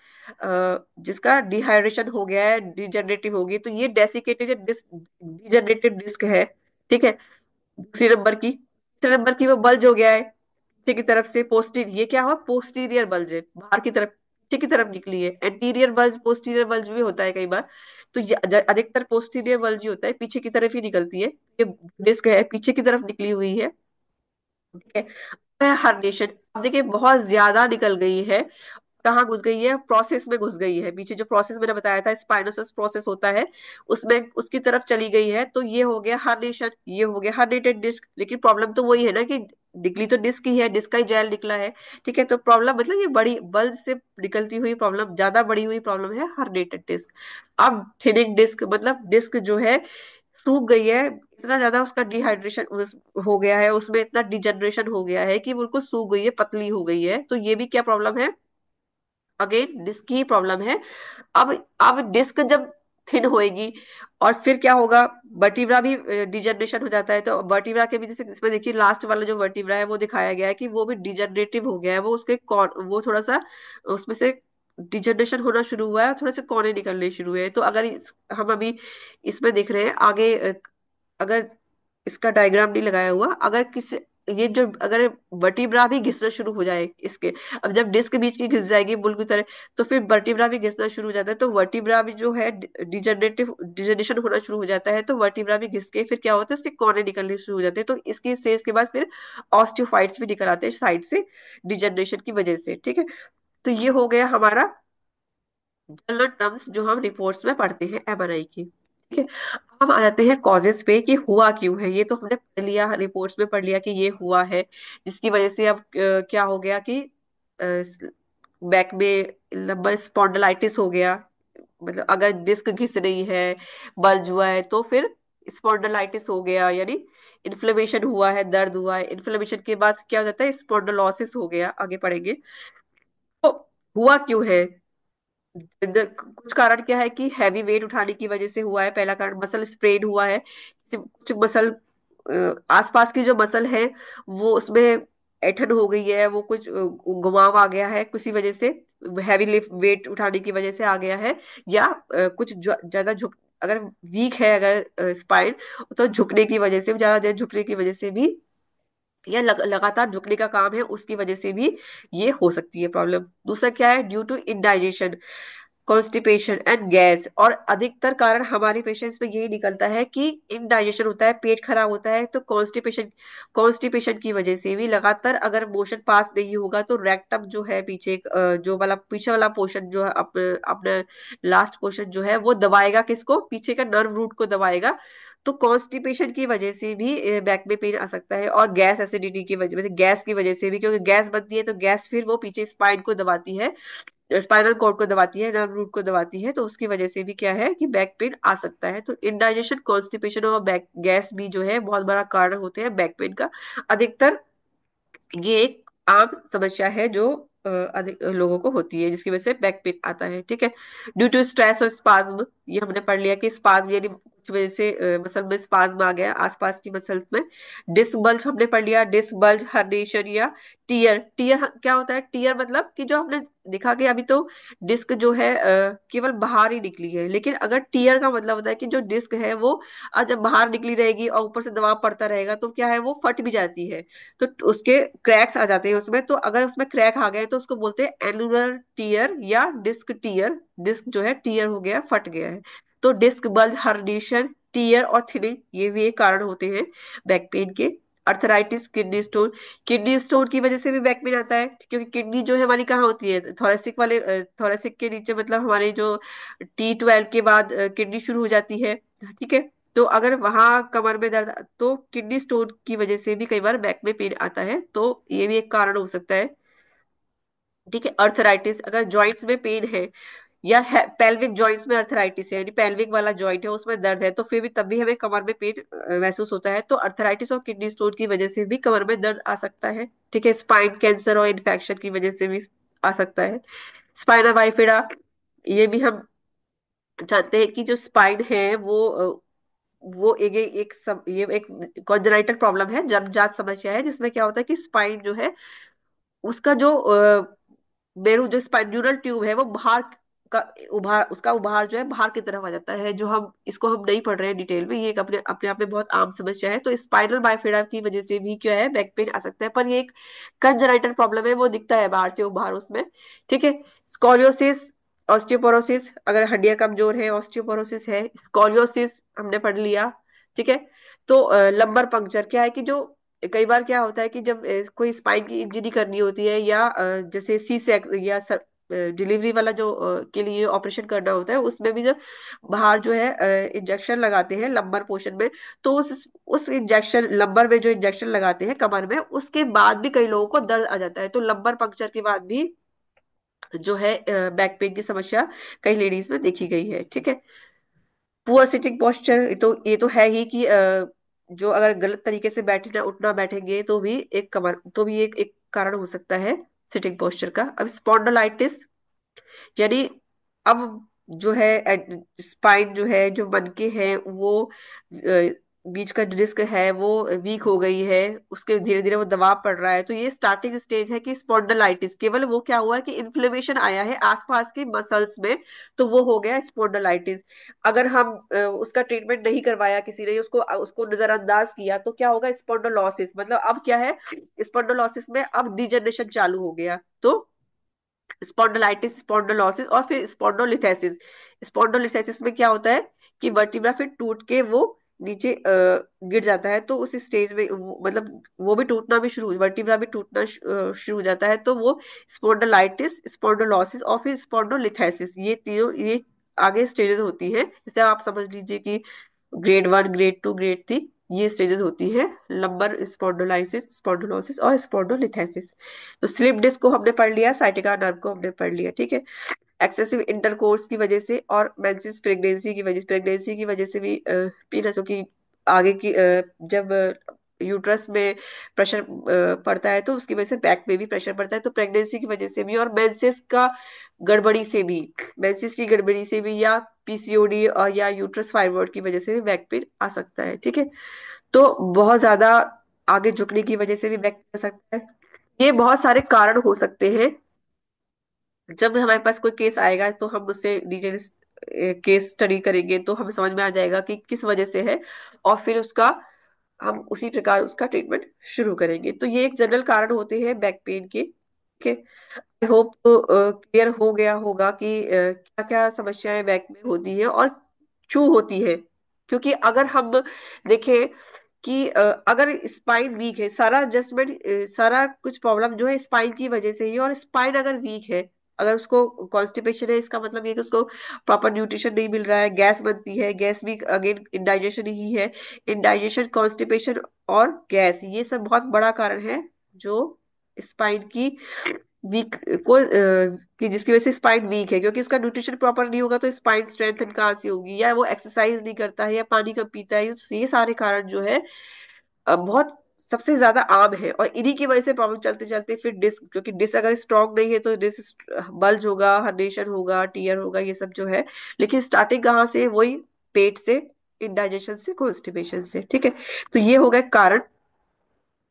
जिसका डिहाइड्रेशन हो गया है, डिजनरेटिव होगी, तो ये डेसिकेटेड डिस्क, डिजनरेटेड डिस्क है। ठीक है, दूसरी नंबर की, तीसरे नंबर की वो बल्ज हो गया है पीछे की तरफ से, पोस्टीरियर, ये क्या हुआ? पोस्टीरियर बल्ज है, बाहर की तरफ, पीछे की तरफ निकली है। एंटीरियर बल्ज, पोस्टीरियर बल्ज भी होता है कई बार, तो ये अधिकतर पोस्टीरियर बल्ज ही होता है, पीछे की तरफ ही निकलती है। ये डिस्क है, पीछे की तरफ निकली हुई है। ठीक है, हार्निशन अब देखिए बहुत ज्यादा निकल गई है, कहाँ घुस गई है, प्रोसेस में घुस गई है, पीछे जो प्रोसेस मैंने बताया था स्पाइनोसस प्रोसेस होता है, उसमें उसकी तरफ चली गई है, तो ये हो गया हर्निशन, ये हो गया हर्निटेड डिस्क। लेकिन प्रॉब्लम तो वही है ना कि निकली तो डिस्क ही है, डिस्क का ही जेल निकला है। ठीक है, तो प्रॉब्लम मतलब ये बड़ी बल्ज से निकलती हुई प्रॉब्लम, ज्यादा बड़ी हुई प्रॉब्लम है हर्निटेड डिस्क। अब थिनिंग डिस्क मतलब डिस्क जो है सूख गई है, इतना ज्यादा उसका डिहाइड्रेशन हो गया है, उसमें इतना डिजनरेशन हो गया है कि बिल्कुल सूख गई है, पतली हो गई है, तो ये भी क्या प्रॉब्लम है, अगेन डिस्क की प्रॉब्लम है। अब अब डिस्क जब थिन होएगी और फिर क्या होगा, वर्टिब्रा भी डिजनरेशन हो जाता है, तो वर्टिब्रा के भी जैसे इसमें देखिए लास्ट वाला जो वर्टिब्रा है वो दिखाया गया है कि वो भी डिजनरेटिव हो गया है, वो उसके वो थोड़ा सा उसमें से डिजनरेशन होना शुरू हुआ है और थोड़े से कोने निकलने शुरू हुए हैं। तो अगर हम अभी इसमें देख रहे हैं आगे, अगर इसका डायग्राम नहीं लगाया हुआ, अगर किसी ये जो अगर वर्टिब्रा भी घिसना शुरू हो जाए इसके, अब जब डिस्क बीच की घिस जाएगी बुल की तरह, तो फिर वर्टिब्रा भी घिसना शुरू हो जाता है, तो वर्टिब्रा भी जो है डिजनरेशन होना शुरू हो जाता है, तो वर्टिब्रा भी घिस के फिर क्या होता है, उसके कोने निकलने शुरू हो जाते हैं, तो इसकी स्टेज के बाद फिर ऑस्टियोफाइट्स भी निकल आते हैं साइड से डिजनरेशन की वजह से। ठीक है, तो ये हो गया हमारा जनरल टर्म्स जो हम रिपोर्ट्स में पढ़ते हैं एमआरआई की। ठीक है, अब हम आ जाते हैं कॉजेस पे कि हुआ क्यों है, ये तो हमने पढ़ लिया, रिपोर्ट्स में पढ़ लिया कि ये हुआ है, जिसकी वजह से अब क्या हो गया कि बैक में लंबा स्पॉन्डिलाइटिस हो गया, मतलब अगर डिस्क घिस रही है, बल्ज हुआ है, तो फिर स्पॉन्डिलाइटिस हो गया, यानी इन्फ्लेमेशन हुआ है, दर्द हुआ है, इन्फ्लेमेशन के बाद क्या हो जाता है, स्पॉन्डिलोसिस हो गया, आगे पढ़ेंगे। तो हुआ क्यों है, कुछ कारण क्या है कि हैवी वेट उठाने की वजह से हुआ है, पहला कारण मसल स्प्रेन हुआ है, कुछ मसल आसपास की जो मसल है वो उसमें ऐंठन हो गई है, वो कुछ घुमाव आ गया है किसी वजह से, हैवी लिफ्ट वेट उठाने की वजह से आ गया है, या कुछ ज्यादा झुक, अगर वीक है अगर स्पाइन, तो झुकने की वजह से, ज्यादा देर झुकने की वजह से भी, या लगातार झुकने का काम है उसकी वजह से भी ये हो सकती है प्रॉब्लम। दूसरा क्या है, due to indigestion, constipation and gas, और अधिकतर कारण हमारे पेशेंट्स में यही निकलता है कि इनडाइजेशन होता है, पेट खराब होता है, तो कॉन्स्टिपेशन, कॉन्स्टिपेशन की वजह से भी लगातार अगर मोशन पास नहीं होगा, तो रेक्टम जो है पीछे जो वाला पीछे वाला पोर्शन जो है अपना अपना लास्ट पोर्शन जो है वो दबाएगा किसको, पीछे का नर्व रूट को दबाएगा, तो कॉन्स्टिपेशन की वजह से भी बैक में पेन आ सकता है, और गैस एसिडिटी की वजह से, गैस की वजह से भी, क्योंकि गैस बनती है तो गैस फिर वो पीछे स्पाइन को दबाती है, स्पाइनल कॉर्ड को दबाती है, नर्व रूट को दबाती है, तो उसकी वजह से भी क्या है कि बैक पेन आ सकता है। तो इंडाइजेशन, कॉन्स्टिपेशन और बैक गैस भी जो है बहुत बड़ा कारण होते हैं बैक पेन का। अधिकतर ये एक आम समस्या है जो अधिक लोगों को होती है, जिसकी वजह से बैक पेन आता है। ठीक है, ड्यू टू स्ट्रेस और स्पाज्म, ये हमने पढ़ लिया कि स्पाज्म यानी कुछ वजह से मसल में स्पाज्म आ गया आसपास की मसल्स में। डिस्क बल्ज हमने पढ़ लिया, डिस्क बल्ज, हर्निएशन या टीयर। टीयर क्या होता है, टीयर मतलब कि जो हमने देखा कि अभी तो डिस्क जो है केवल बाहर ही निकली है, लेकिन अगर टीयर का मतलब होता है कि जो डिस्क है वो जब बाहर निकली रहेगी और ऊपर से दबाव पड़ता रहेगा, तो क्या है वो फट भी जाती है, तो उसके क्रैक्स आ जाते हैं उसमें, तो अगर उसमें क्रैक आ गए तो उसको बोलते हैं एनुलर टीयर या डिस्क टीयर, डिस्क जो है टीयर हो गया, फट गया है। तो डिस्क बल्ज, हर्निएशन, टीयर और थिनिंग, ये भी एक कारण होते हैं बैक पेन के। Arthritis, kidney stone, kidney stone की वजह से भी बैक पेन आता है, क्योंकि किडनी जो है हमारी कहाँ होती है, थोरेसिक वाले, थोरेसिक के नीचे, मतलब हमारे जो T12 के बाद किडनी शुरू हो जाती है। ठीक है, तो अगर वहां कमर में दर्द, तो किडनी स्टोन की वजह से भी कई बार बैक में पेन आता है, तो ये भी एक कारण हो सकता है। ठीक है, अर्थराइटिस, अगर जॉइंट्स में पेन है या पेल्विक जॉइंट्स में अर्थराइटिस है, यानी पेल्विक वाला जॉइंट है उसमें दर्द है, तो फिर भी तब भी हमें कमर में पेन महसूस होता है, तो अर्थराइटिस और किडनी स्टोन की वजह से भी कमर में दर्द आ सकता है। ठीक है, स्पाइन कैंसर और इन्फेक्शन की वजह से भी आ सकता है। स्पाइना बाइफिडा, ये भी हम जानते हैं कि जो स्पाइन है वो ये एक कॉन्जेनाइटल प्रॉब्लम है, जन्मजात समस्या है, जिसमें क्या होता है कि स्पाइन जो है उसका जो मेरू जो स्पाइन्यूरल ट्यूब है वो बाहर का उभार, उसका उभार जो है बाहर की तरफ आ जाता है, जो हम इसको हम नहीं पढ़ रहे हैं डिटेल में, ये एक अपने अपने आप में बहुत आम समस्या है। तो स्पाइनल बाइफिडा की वजह से भी क्या है बैक पेन आ सकता है, पर ये एक कंजेनाइटल प्रॉब्लम है, वो दिखता है बाहर से उभार उसमें। ठीक है, स्कोलियोसिस, ऑस्टियोपोरोसिस, अगर हड्डियां कमजोर है ऑस्टियोपोरोसिस है, स्कोलियोसिस हमने पढ़ लिया। ठीक है, तो लंबर पंक्चर क्या है कि जो कई बार क्या होता है कि जब कोई स्पाइन की इंजरी करनी होती है, या जैसे सी सेक या डिलीवरी वाला जो के लिए ऑपरेशन करना होता है, उसमें भी जब बाहर जो है इंजेक्शन लगाते हैं लंबर पोर्शन में, तो उस इंजेक्शन लंबर में जो इंजेक्शन लगाते हैं कमर में, उसके बाद भी कई लोगों को दर्द आ जाता है। तो लंबर पंक्चर के बाद भी जो है बैक पेन की समस्या कई लेडीज में देखी गई है। ठीक है। पुअर सिटिंग पोस्चर, ये तो है ही कि जो अगर गलत तरीके से बैठना उठना बैठेंगे तो भी एक कारण हो सकता है सिटिंग पोस्चर का। अब स्पॉन्डलाइटिस, यानी अब जो है स्पाइन जो है, जो मनके हैं वो बीच का जो डिस्क है वो वीक हो गई है, उसके धीरे धीरे वो दबाव पड़ रहा है, तो ये स्टार्टिंग स्टेज है कि स्पॉन्डलाइटिस। केवल वो क्या हुआ है कि इन्फ्लेमेशन आया है आसपास के मसल्स में, तो वो हो गया स्पॉन्डलाइटिस। अगर हम उसका ट्रीटमेंट नहीं करवाया, किसी ने उसको उसको नजरअंदाज किया, तो क्या होगा, स्पॉन्डोलॉसिस। मतलब अब क्या है, स्पॉन्डोलॉसिस में अब डिजनरेशन चालू हो गया। तो स्पॉन्डिलाइटिस, स्पॉन्डिलोसिस और फिर स्पॉन्डोलिथेसिस। स्पॉन्डोलिथेसिस में क्या होता है कि वर्टिब्रा फिर टूट के वो नीचे गिर जाता है। तो उस स्टेज में मतलब वो भी टूटना भी शुरू, वर्टिब्रा भी टूटना शुरू हो जाता है। तो वो स्पॉन्डिलाइटिस, स्पॉन्डोलॉसिस और फिर स्पॉन्डोलिथेसिस, ये तीनों ये आगे स्टेजेस होती है। जैसे आप समझ लीजिए कि ग्रेड 1, ग्रेड 2, ग्रेड 3, ये स्टेजेस होती है, लंबर स्पॉन्डोलाइसिस, स्पॉन्डोलोसिस और स्पॉन्डोलिथेसिस। तो स्लिप डिस्क को हमने पढ़ लिया, साइटिका नर्व को हमने पढ़ लिया। ठीक है। एक्सेसिव इंटरकोर्स की वजह से और मेंसेस प्रेगनेंसी की वजह से भी पीना, क्योंकि आगे की जब यूट्रस में प्रेशर पड़ता है तो उसकी वजह से बैक में भी प्रेशर पड़ता है। तो प्रेगनेंसी की वजह से भी और मेंसेस का गड़बड़ी से भी, मेंसेस की गड़बड़ी से भी, या पीसीओडी और या यूट्रस फाइब्रॉइड की वजह से भी बैक पेन आ सकता है। ठीक है। तो बहुत ज्यादा आगे झुकने की वजह से भी बैक पेन आ सकता है। ये बहुत सारे कारण हो सकते हैं। जब हमारे पास कोई केस आएगा तो हम उससे डिटेल केस स्टडी करेंगे, तो हमें समझ में आ जाएगा कि किस वजह से है, और फिर उसका हम उसी प्रकार उसका ट्रीटमेंट शुरू करेंगे। तो ये एक जनरल कारण होते हैं बैक पेन के। ठीक है। आई होप तो क्लियर हो गया होगा कि क्या क्या समस्याएं बैक में होती है और क्यों होती है। क्योंकि अगर हम देखें कि अगर स्पाइन वीक है, सारा एडजस्टमेंट सारा कुछ प्रॉब्लम जो है स्पाइन की वजह से ही, और स्पाइन अगर वीक है, अगर उसको कॉन्स्टिपेशन है, इसका मतलब ये कि उसको प्रॉपर न्यूट्रिशन नहीं मिल रहा है, गैस बनती है, गैस भी अगेन इंडाइजेशन ही है। इंडाइजेशन, कॉन्स्टिपेशन और गैस, ये सब बहुत बड़ा कारण है जो स्पाइन की वीक को कि जिसकी वजह से स्पाइन वीक है, क्योंकि उसका न्यूट्रिशन प्रॉपर नहीं होगा तो स्पाइन स्ट्रेंथन कहाँ से होगी, या वो एक्सरसाइज नहीं करता है, या पानी कम पीता है। तो ये सारे कारण जो है बहुत सबसे ज्यादा आम है, और इन्हीं की वजह से प्रॉब्लम चलते चलते फिर डिस्क, क्योंकि डिस्क अगर स्ट्रांग नहीं है तो डिस्क बल्ज होगा, हर्निएशन होगा, टीयर होगा, ये सब जो है। लेकिन स्टार्टिंग कहाँ से, वही पेट से, इंडाइजेशन से, कॉन्स्टिपेशन से। ठीक है। तो ये हो गए कारण।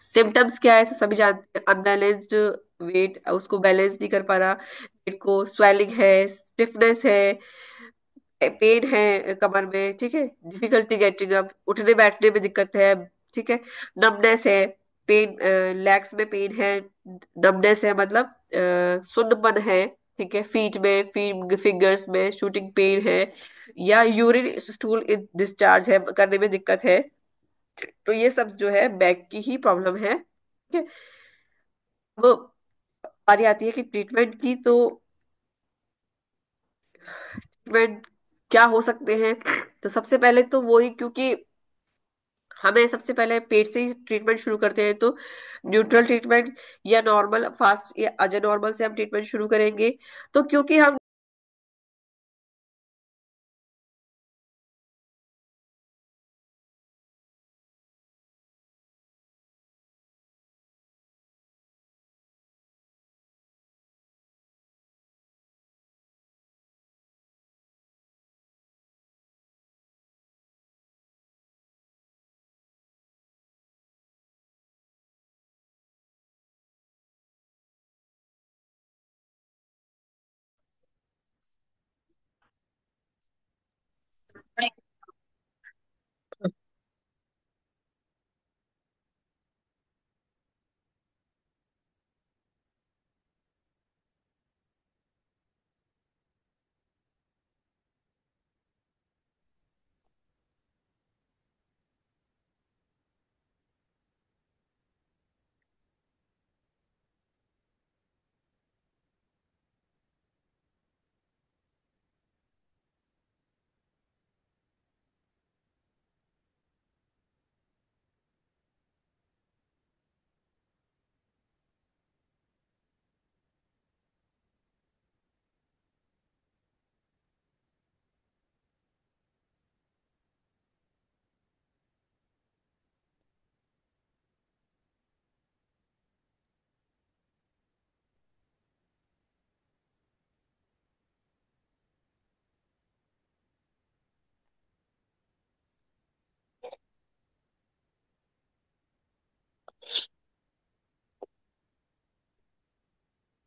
सिम्टम्स क्या है, तो सभी जानते हैं, अनबैलेंस्ड वेट, उसको बैलेंस नहीं कर पा रहा, वेट को, स्वेलिंग है, स्टिफनेस है, पेन है कमर में। ठीक है। डिफिकल्टी गेटिंग अप, उठने बैठने में दिक्कत है। ठीक है। नमनेस है, पेन, लेग्स में पेन है, नमनेस है मतलब सुन्नपन है। ठीक है। फीट में, फिंगर्स में शूटिंग पेन है, या यूरिन स्टूल डिस्चार्ज है, करने में दिक्कत है। तो ये सब जो है बैक की ही प्रॉब्लम है। ठीक है। वो बारी आती है कि ट्रीटमेंट की, तो ट्रीटमेंट क्या हो सकते हैं। तो सबसे पहले तो वही, क्योंकि हमें सबसे पहले पेट से ही ट्रीटमेंट शुरू करते हैं, तो न्यूट्रल ट्रीटमेंट या नॉर्मल फास्ट या अजय नॉर्मल से हम ट्रीटमेंट शुरू करेंगे। तो क्योंकि हम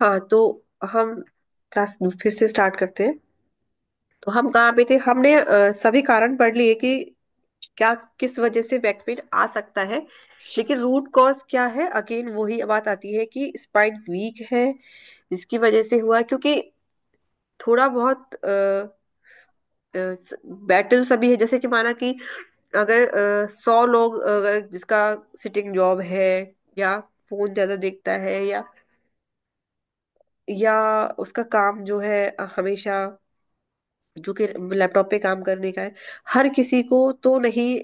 हाँ तो हम क्लास फिर से स्टार्ट करते हैं। तो हम कहाँ पे थे, हमने सभी कारण पढ़ लिए कि क्या किस वजह से बैक पेन आ सकता है। लेकिन रूट कॉज क्या है, अगेन वही बात आती है कि स्पाइन वीक है, इसकी वजह से हुआ है। क्योंकि थोड़ा बहुत बैटल सभी है, जैसे कि माना कि अगर 100 लोग, अगर जिसका सिटिंग जॉब है, या फोन ज्यादा देखता है, या उसका काम जो है हमेशा जो कि लैपटॉप पे काम करने का है, हर किसी को तो नहीं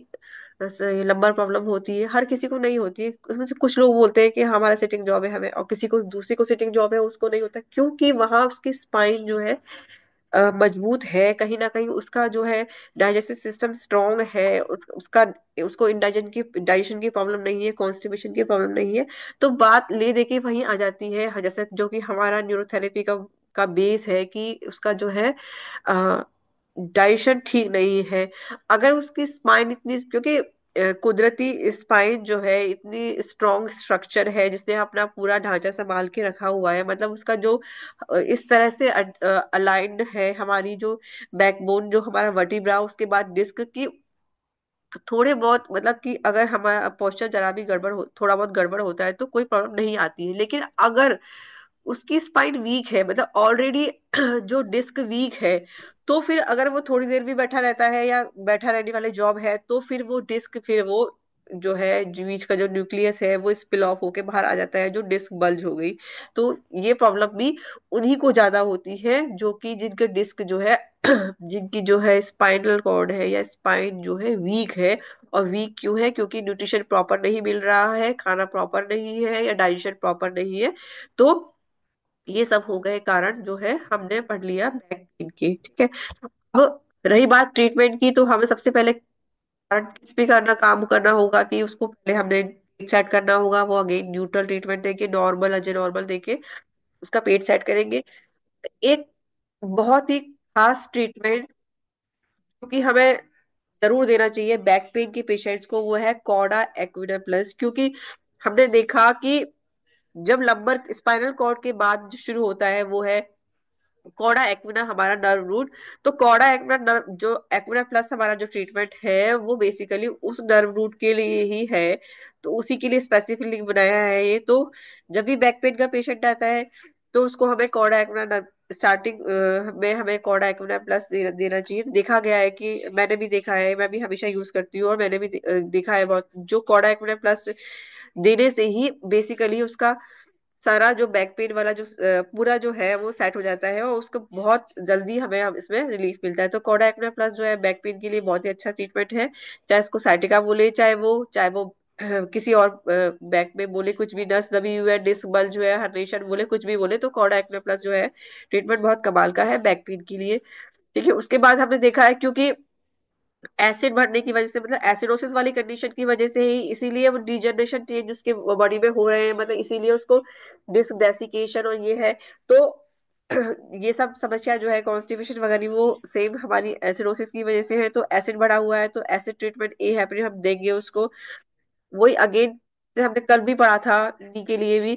लंबर प्रॉब्लम होती है, हर किसी को नहीं होती है। उसमें से कुछ लोग बोलते हैं कि हमारा सिटिंग जॉब है हमें, और किसी को दूसरी को सिटिंग जॉब है उसको नहीं होता, क्योंकि वहां उसकी स्पाइन जो है मजबूत है, कहीं ना कहीं उसका जो है डाइजेस्टिव सिस्टम स्ट्रांग है, उसका उसको डाइजेशन की प्रॉब्लम नहीं है, कॉन्स्टिपेशन की प्रॉब्लम नहीं है। तो बात ले दे के वहीं आ जाती है, जैसे जो कि हमारा न्यूरोथेरेपी का बेस है कि उसका जो है डाइजेशन ठीक नहीं है। अगर उसकी स्पाइन इतनी, क्योंकि कुदरती स्पाइन जो है इतनी स्ट्रॉन्ग स्ट्रक्चर है, जिसने अपना पूरा ढांचा संभाल के रखा हुआ है, मतलब उसका जो इस तरह से अलाइंड है, हमारी जो बैकबोन, जो हमारा वर्टिब्रा, उसके बाद डिस्क की थोड़े बहुत, मतलब कि अगर हमारा पोस्चर जरा भी थोड़ा बहुत गड़बड़ होता है तो कोई प्रॉब्लम नहीं आती है। लेकिन अगर उसकी स्पाइन वीक है, मतलब ऑलरेडी जो डिस्क वीक है, तो फिर अगर वो थोड़ी देर भी बैठा रहता है या बैठा रहने वाले जॉब है, तो फिर वो डिस्क, फिर वो जो है बीच का जो न्यूक्लियस है वो स्पिल ऑफ होके बाहर आ जाता है, जो डिस्क बल्ज हो गई। तो ये प्रॉब्लम भी उन्हीं को ज्यादा होती है जो कि जिनके डिस्क जो है जिनकी जो है स्पाइनल कॉर्ड है या स्पाइन जो है वीक है। और वीक क्यों है, क्योंकि न्यूट्रिशन प्रॉपर नहीं मिल रहा है, खाना प्रॉपर नहीं है, या डाइजेशन प्रॉपर नहीं है। तो ये सब हो गए कारण जो है हमने पढ़ लिया बैक पेन के, ठीक है। अब रही बात ट्रीटमेंट की, तो हमें सबसे पहले कारण किस पे करना, काम करना होगा कि उसको पहले हमने सेट करना होगा। वो अगेन न्यूट्रल ट्रीटमेंट देके, नॉर्मल अजय नॉर्मल देके उसका पेट सेट करेंगे। एक बहुत ही खास ट्रीटमेंट क्योंकि हमें जरूर देना चाहिए बैक पेन के पेशेंट्स को, वो है कॉर्डा एक्विना प्लस। क्योंकि हमने देखा कि जब लंबर स्पाइनल कॉर्ड के बाद जो शुरू होता है वो है कॉर्डा एक्विना, हमारा नर्व रूट। तो कॉर्डा एक्विना नर्व, जो एक्विना प्लस हमारा जो ट्रीटमेंट है वो बेसिकली उस नर्व रूट के लिए ही है। तो उसी के लिए स्पेसिफिकली बनाया है ये। तो जब भी बैक पेन का पेशेंट आता है तो उसको हमें कॉर्डा एक्विना नर्व स्टार्टिंग में हमें कॉर्डा एक्विना प्लस देना चाहिए। देखा गया है कि मैंने भी देखा है, मैं भी हमेशा यूज करती हूँ, और मैंने भी देखा है बहुत, जो कॉर्डा एक्विना प्लस देने से ही बेसिकली उसका सारा जो बैक पेन वाला जो पूरा जो है वो सेट हो जाता है, और उसको बहुत जल्दी हमें हम इसमें रिलीफ मिलता है। तो कोडा एक्ने प्लस जो है बैक पेन के लिए बहुत ही अच्छा ट्रीटमेंट है। चाहे उसको साइटिका बोले, चाहे वो किसी और बैक में बोले, कुछ भी नस दबी हुई है, डिस्क बल्ज जो है, हर्निएशन बोले, कुछ भी बोले, तो कोडा एक्ने प्लस जो है ट्रीटमेंट बहुत कमाल का है बैक पेन के लिए। ठीक है। उसके बाद हमने देखा है, क्योंकि एसिड बढ़ने की वजह से, मतलब एसिडोसिस वाली कंडीशन की वजह से ही, इसीलिए वो डिजनरेशन चेंज उसके बॉडी में हो रहे हैं, मतलब इसीलिए उसको डिस्क डेसिकेशन और ये है। तो ये सब समस्या जो है कॉन्स्टिपेशन वगैरह, वो सेम हमारी एसिडोसिस की वजह से है। तो एसिड बढ़ा हुआ है, तो एसिड ट्रीटमेंट ए हेपरिन हम देंगे उसको। वही अगेन हमने कल भी पढ़ा था नी के लिए भी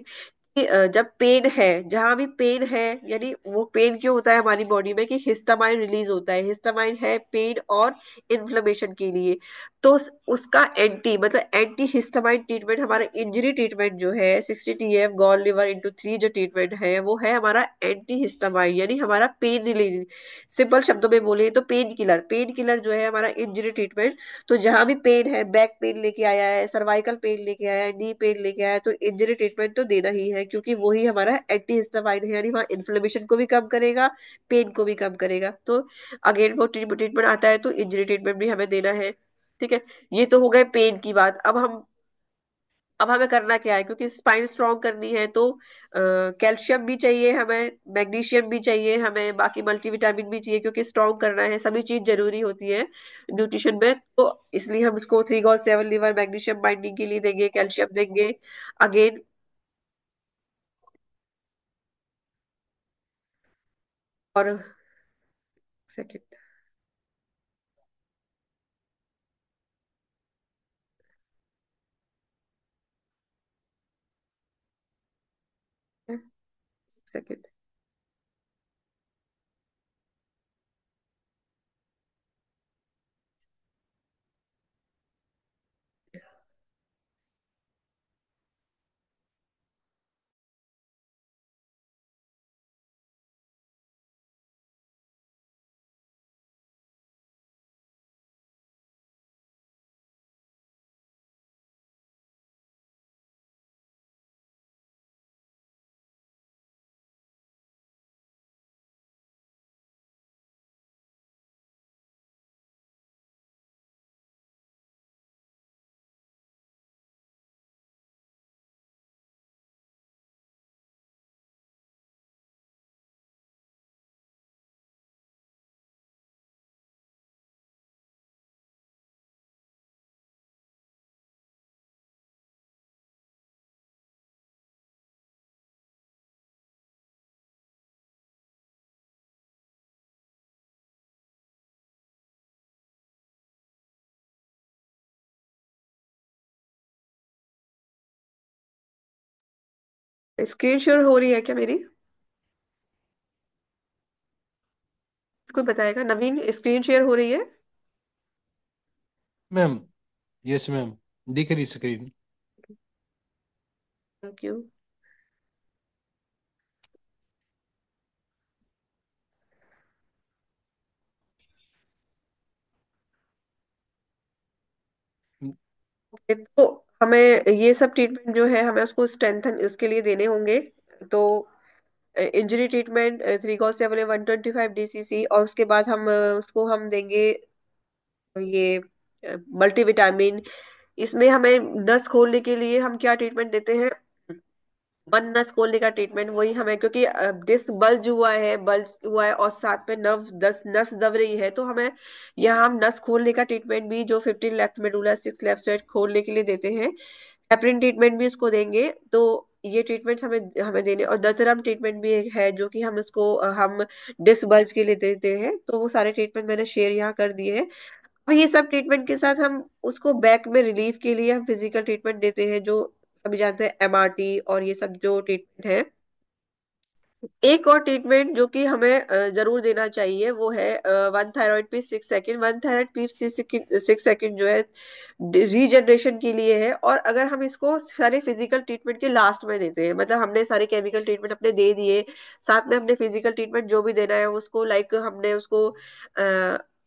कि जब पेन है, जहां भी पेन है, यानी वो पेन क्यों होता है हमारी बॉडी में, कि हिस्टामाइन रिलीज होता है। हिस्टामाइन है पेन और इन्फ्लेमेशन के लिए। तो उसका एंटी, मतलब एंटी हिस्टामाइन ट्रीटमेंट, हमारा इंजरी ट्रीटमेंट जो है 60 TF गॉल लिवर इंटू 3 जो ट्रीटमेंट है वो है हमारा एंटी हिस्टामाइन, यानी हमारा पेन रिलीज। सिंपल शब्दों में बोले तो पेन किलर जो है हमारा इंजरी ट्रीटमेंट। तो जहां भी पेन है, बैक पेन लेके आया है, सर्वाइकल पेन लेके आया है, नी पेन लेके आया है, तो इंजरी ट्रीटमेंट तो देना ही है, क्योंकि वही हमारा एंटी हिस्टामाइन है, यानी वहाँ इन्फ्लेमेशन को भी कम करेगा, पेन को भी कम करेगा। तो अगेन वो ट्रीटमेंट आता है, तो इंजरी ट्रीटमेंट भी हमें देना है। ठीक है। ये तो हो गए पेन की बात। अब हमें करना क्या है, क्योंकि स्पाइन स्ट्रांग करनी है तो कैल्शियम भी चाहिए हमें, मैग्नीशियम भी चाहिए हमें, बाकी मल्टीविटामिन भी चाहिए, क्योंकि स्ट्रांग करना है, सभी चीज जरूरी होती है न्यूट्रिशन में। तो इसलिए हम उसको 3 Gauss 7 लिवर मैग्नीशियम बाइंडिंग के लिए देंगे, कैल्शियम देंगे अगेन। और सेकंड, सेकेंड। स्क्रीन शेयर हो रही है क्या मेरी? कोई बताएगा? नवीन, स्क्रीन शेयर हो रही है? मैम। Yes ma'am. दिख रही स्क्रीन। Thank you. तो हमें ये सब ट्रीटमेंट जो है हमें उसको स्ट्रेंथन इसके लिए देने होंगे। तो इंजरी ट्रीटमेंट 3 कॉस 7 125 DCC, और उसके बाद हम उसको हम देंगे ये मल्टीविटामिन। इसमें हमें नस खोलने के लिए हम क्या ट्रीटमेंट देते हैं? वन नस खोलने का ट्रीटमेंट वही हमें, क्योंकि डिस्क बल्ज हुआ है और साथ में नव दस नस दब रही है, तो हमें यहाँ हम नस खोलने का ट्रीटमेंट भी, जो 15 लेफ्ट मेडुला 6 लेफ्ट साइड खोलने के लिए देते हैं, हेपरिन ट्रीटमेंट भी उसको देंगे। तो ये ट्रीटमेंट्स हमें हमें देने, और दतरम ट्रीटमेंट भी एक है जो कि हम उसको हम डिस्क बल्ज के लिए देते हैं। तो वो सारे ट्रीटमेंट मैंने शेयर यहाँ कर दिए हैं। अब ये सब ट्रीटमेंट के साथ हम उसको बैक में रिलीफ के लिए हम फिजिकल ट्रीटमेंट देते हैं, जो सभी जानते हैं, MRT और ये सब जो ट्रीटमेंट है। एक और ट्रीटमेंट जो कि हमें जरूर देना चाहिए वो है one thyroid P 6 second. One thyroid P 6 second जो है रीजनरेशन के लिए है। और अगर हम इसको सारे फिजिकल ट्रीटमेंट के लास्ट में देते हैं, मतलब हमने सारे केमिकल ट्रीटमेंट अपने दे दिए, साथ में हमने फिजिकल ट्रीटमेंट जो भी देना है उसको, लाइक हमने उसको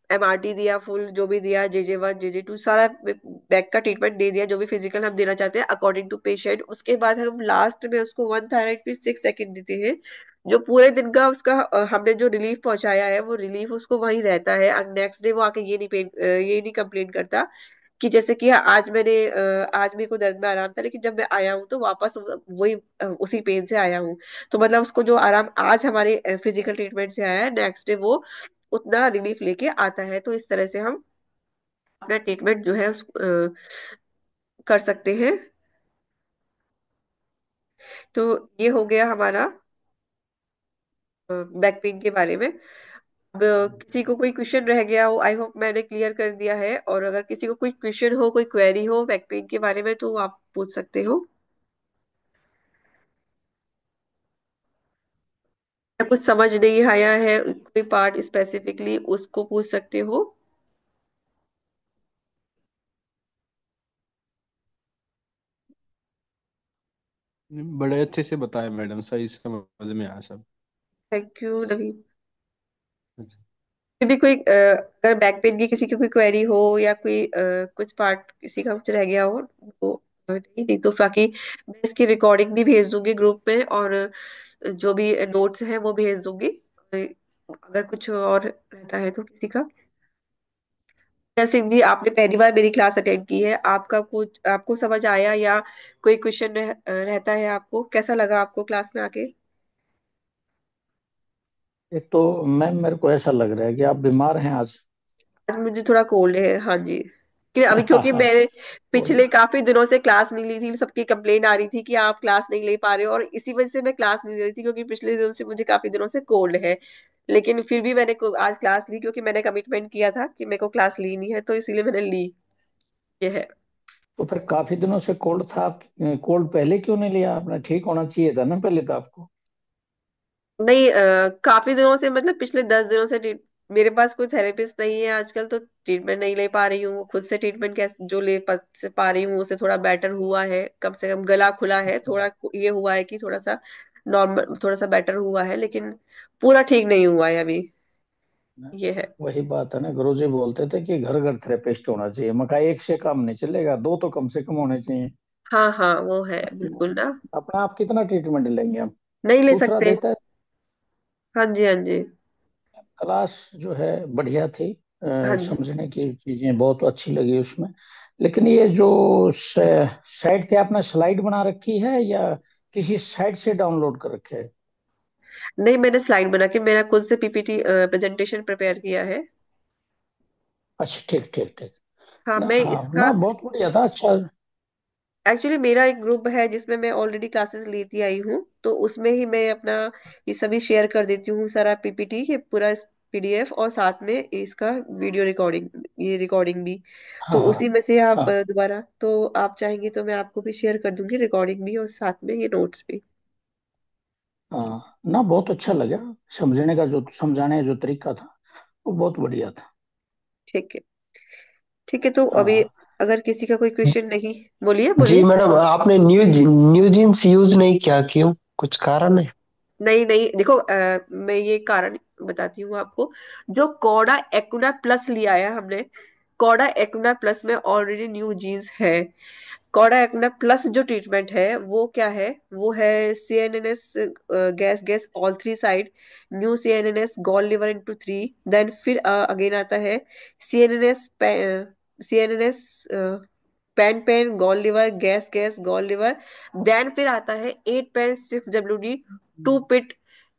MRT दिया, फुल जो भी दिया, JJ1 JJ2 सारा बैक का ट्रीटमेंट दे दिया, जो भी फिजिकल हम देना चाहते हैं अकॉर्डिंग टू पेशेंट। उसके बाद हम लास्ट में उसको वन थायराइड पी 6 सेकेंड देते हैं, जो पूरे दिन का उसका हमने जो रिलीफ पहुंचाया है वो रिलीफ उसको वहीं रहता है। और नेक्स्ट डे वो आके ये नहीं कंप्लेन करता कि जैसे कि आज मेरे को दर्द में आराम था, लेकिन जब मैं आया हूँ तो वापस वही उसी पेन से आया हूँ। तो मतलब उसको जो आराम आज हमारे फिजिकल ट्रीटमेंट से आया है, नेक्स्ट डे वो उतना रिलीफ लेके आता है। तो इस तरह से हम अपना ट्रीटमेंट जो है कर सकते हैं। तो ये हो गया हमारा बैक पेन के बारे में। अब किसी को कोई क्वेश्चन रह गया हो, आई होप मैंने क्लियर कर दिया है। और अगर किसी को कोई क्वेश्चन हो, कोई क्वेरी हो बैक पेन के बारे में, तो आप पूछ सकते हो, या कुछ समझ नहीं आया है कोई पार्ट स्पेसिफिकली, उसको पूछ सकते हो। बड़े अच्छे से बताया मैडम, सही समझ में आया सब। थैंक यू नवीन। फिर भी कोई अगर बैक पेन की किसी की कोई क्वेरी हो, या कोई कुछ पार्ट किसी का कुछ रह गया हो, तो नहीं नहीं तो बाकी मैं इसकी रिकॉर्डिंग भी भेज दूंगी ग्रुप में, और जो भी नोट्स हैं वो भेज दूंगी। अगर कुछ और रहता है तो किसी का। सिंह जी, आपने पहली बार मेरी क्लास अटेंड की है, आपका कुछ आपको समझ आया, या कोई क्वेश्चन रहता है? आपको कैसा लगा आपको क्लास में आके? एक तो मैम मेरे को ऐसा लग रहा है कि आप बीमार हैं आज। आज मुझे थोड़ा कोल्ड है, हाँ जी। कि अभी क्योंकि मैंने कोई पिछले काफी दिनों से क्लास नहीं ली थी, सबकी कंप्लेन आ रही थी कि आप क्लास नहीं ले पा रहे हो, और इसी वजह से मैं क्लास नहीं ले रही थी, क्योंकि पिछले दिनों से मुझे काफी दिनों से कोल्ड है। लेकिन फिर भी मैंने आज क्लास ली, क्योंकि मैंने कमिटमेंट किया था कि मेरे को क्लास लेनी है, तो इसीलिए मैंने ली। ये है। तो फिर काफी दिनों से कोल्ड था, आप कोल्ड पहले क्यों नहीं लिया आपने? ठीक होना चाहिए था ना पहले तो आपको। नहीं, काफी दिनों से, मतलब पिछले 10 दिनों से मेरे पास कोई थेरेपिस्ट नहीं है आजकल, तो ट्रीटमेंट नहीं ले पा रही हूँ खुद से। ट्रीटमेंट कैसे जो से पा रही हूँ, उससे थोड़ा बेटर हुआ है, कम से कम गला खुला है अच्छा। थोड़ा। ये हुआ है कि थोड़ा सा नॉर्मल, थोड़ा सा बेटर हुआ है, लेकिन पूरा ठीक नहीं हुआ है अभी। ये है। वही बात है ना, गुरुजी बोलते थे कि घर घर थेरेपिस्ट होना चाहिए। मैं कहा एक से काम नहीं चलेगा, दो तो कम से कम होने चाहिए। हाँ हाँ, वो है अपना बिल्कुल ना। अपना आप कितना ट्रीटमेंट लेंगे हम। नहीं ले दूसरा सकते। देता है। हाँ जी, हाँ जी। क्लास जो है बढ़िया थी। हाँ जी। समझने की चीजें बहुत अच्छी लगी उसमें। लेकिन ये जो साइट थे, आपने स्लाइड बना रखी है या किसी साइट से डाउनलोड कर रखे है। नहीं, मैंने स्लाइड बना के मेरा खुद से पीपीटी प्रेजेंटेशन प्रिपेयर किया है। अच्छा, ठीक ठीक ठीक। हाँ, ना मैं हाँ इसका ना, बहुत बढ़िया था, अच्छा। एक्चुअली मेरा एक ग्रुप है जिसमें मैं ऑलरेडी क्लासेस लेती आई हूँ, तो उसमें ही मैं अपना ये सभी शेयर कर देती हूँ, सारा पीपीटी, ये पूरा पीडीएफ, और साथ में इसका वीडियो रिकॉर्डिंग, ये रिकॉर्डिंग भी। हाँ तो हाँ उसी में से आप हाँ दोबारा, तो आप चाहेंगे तो मैं आपको भी शेयर कर दूंगी रिकॉर्डिंग भी, और साथ में ये नोट्स भी। हाँ। ना बहुत अच्छा लगा। समझने का जो समझाने का जो तरीका था वो बहुत बढ़िया था। ठीक है। ठीक है, तो अभी हाँ अगर किसी का कोई क्वेश्चन नहीं, बोलिए जी बोलिए। मैडम, आपने न्यू जीन्स यूज नहीं किया, क्यों? कुछ कारण है? नहीं नहीं, देखो, मैं ये कारण बताती हूँ आपको। जो कोडा एक्ना प्लस लिया है हमने, कोडा एक्ना प्लस में ऑलरेडी न्यू जीन्स है। कोडा एक्ना प्लस जो ट्रीटमेंट है वो क्या है, वो है CNNS, gas gas all three side, new CNNS gall liver into three. Then फिर अगेन आता है CNNS, CNNS pen pen gall liver, gas gas gall liver. Then फिर आता है 8.6 WD, टू पिट,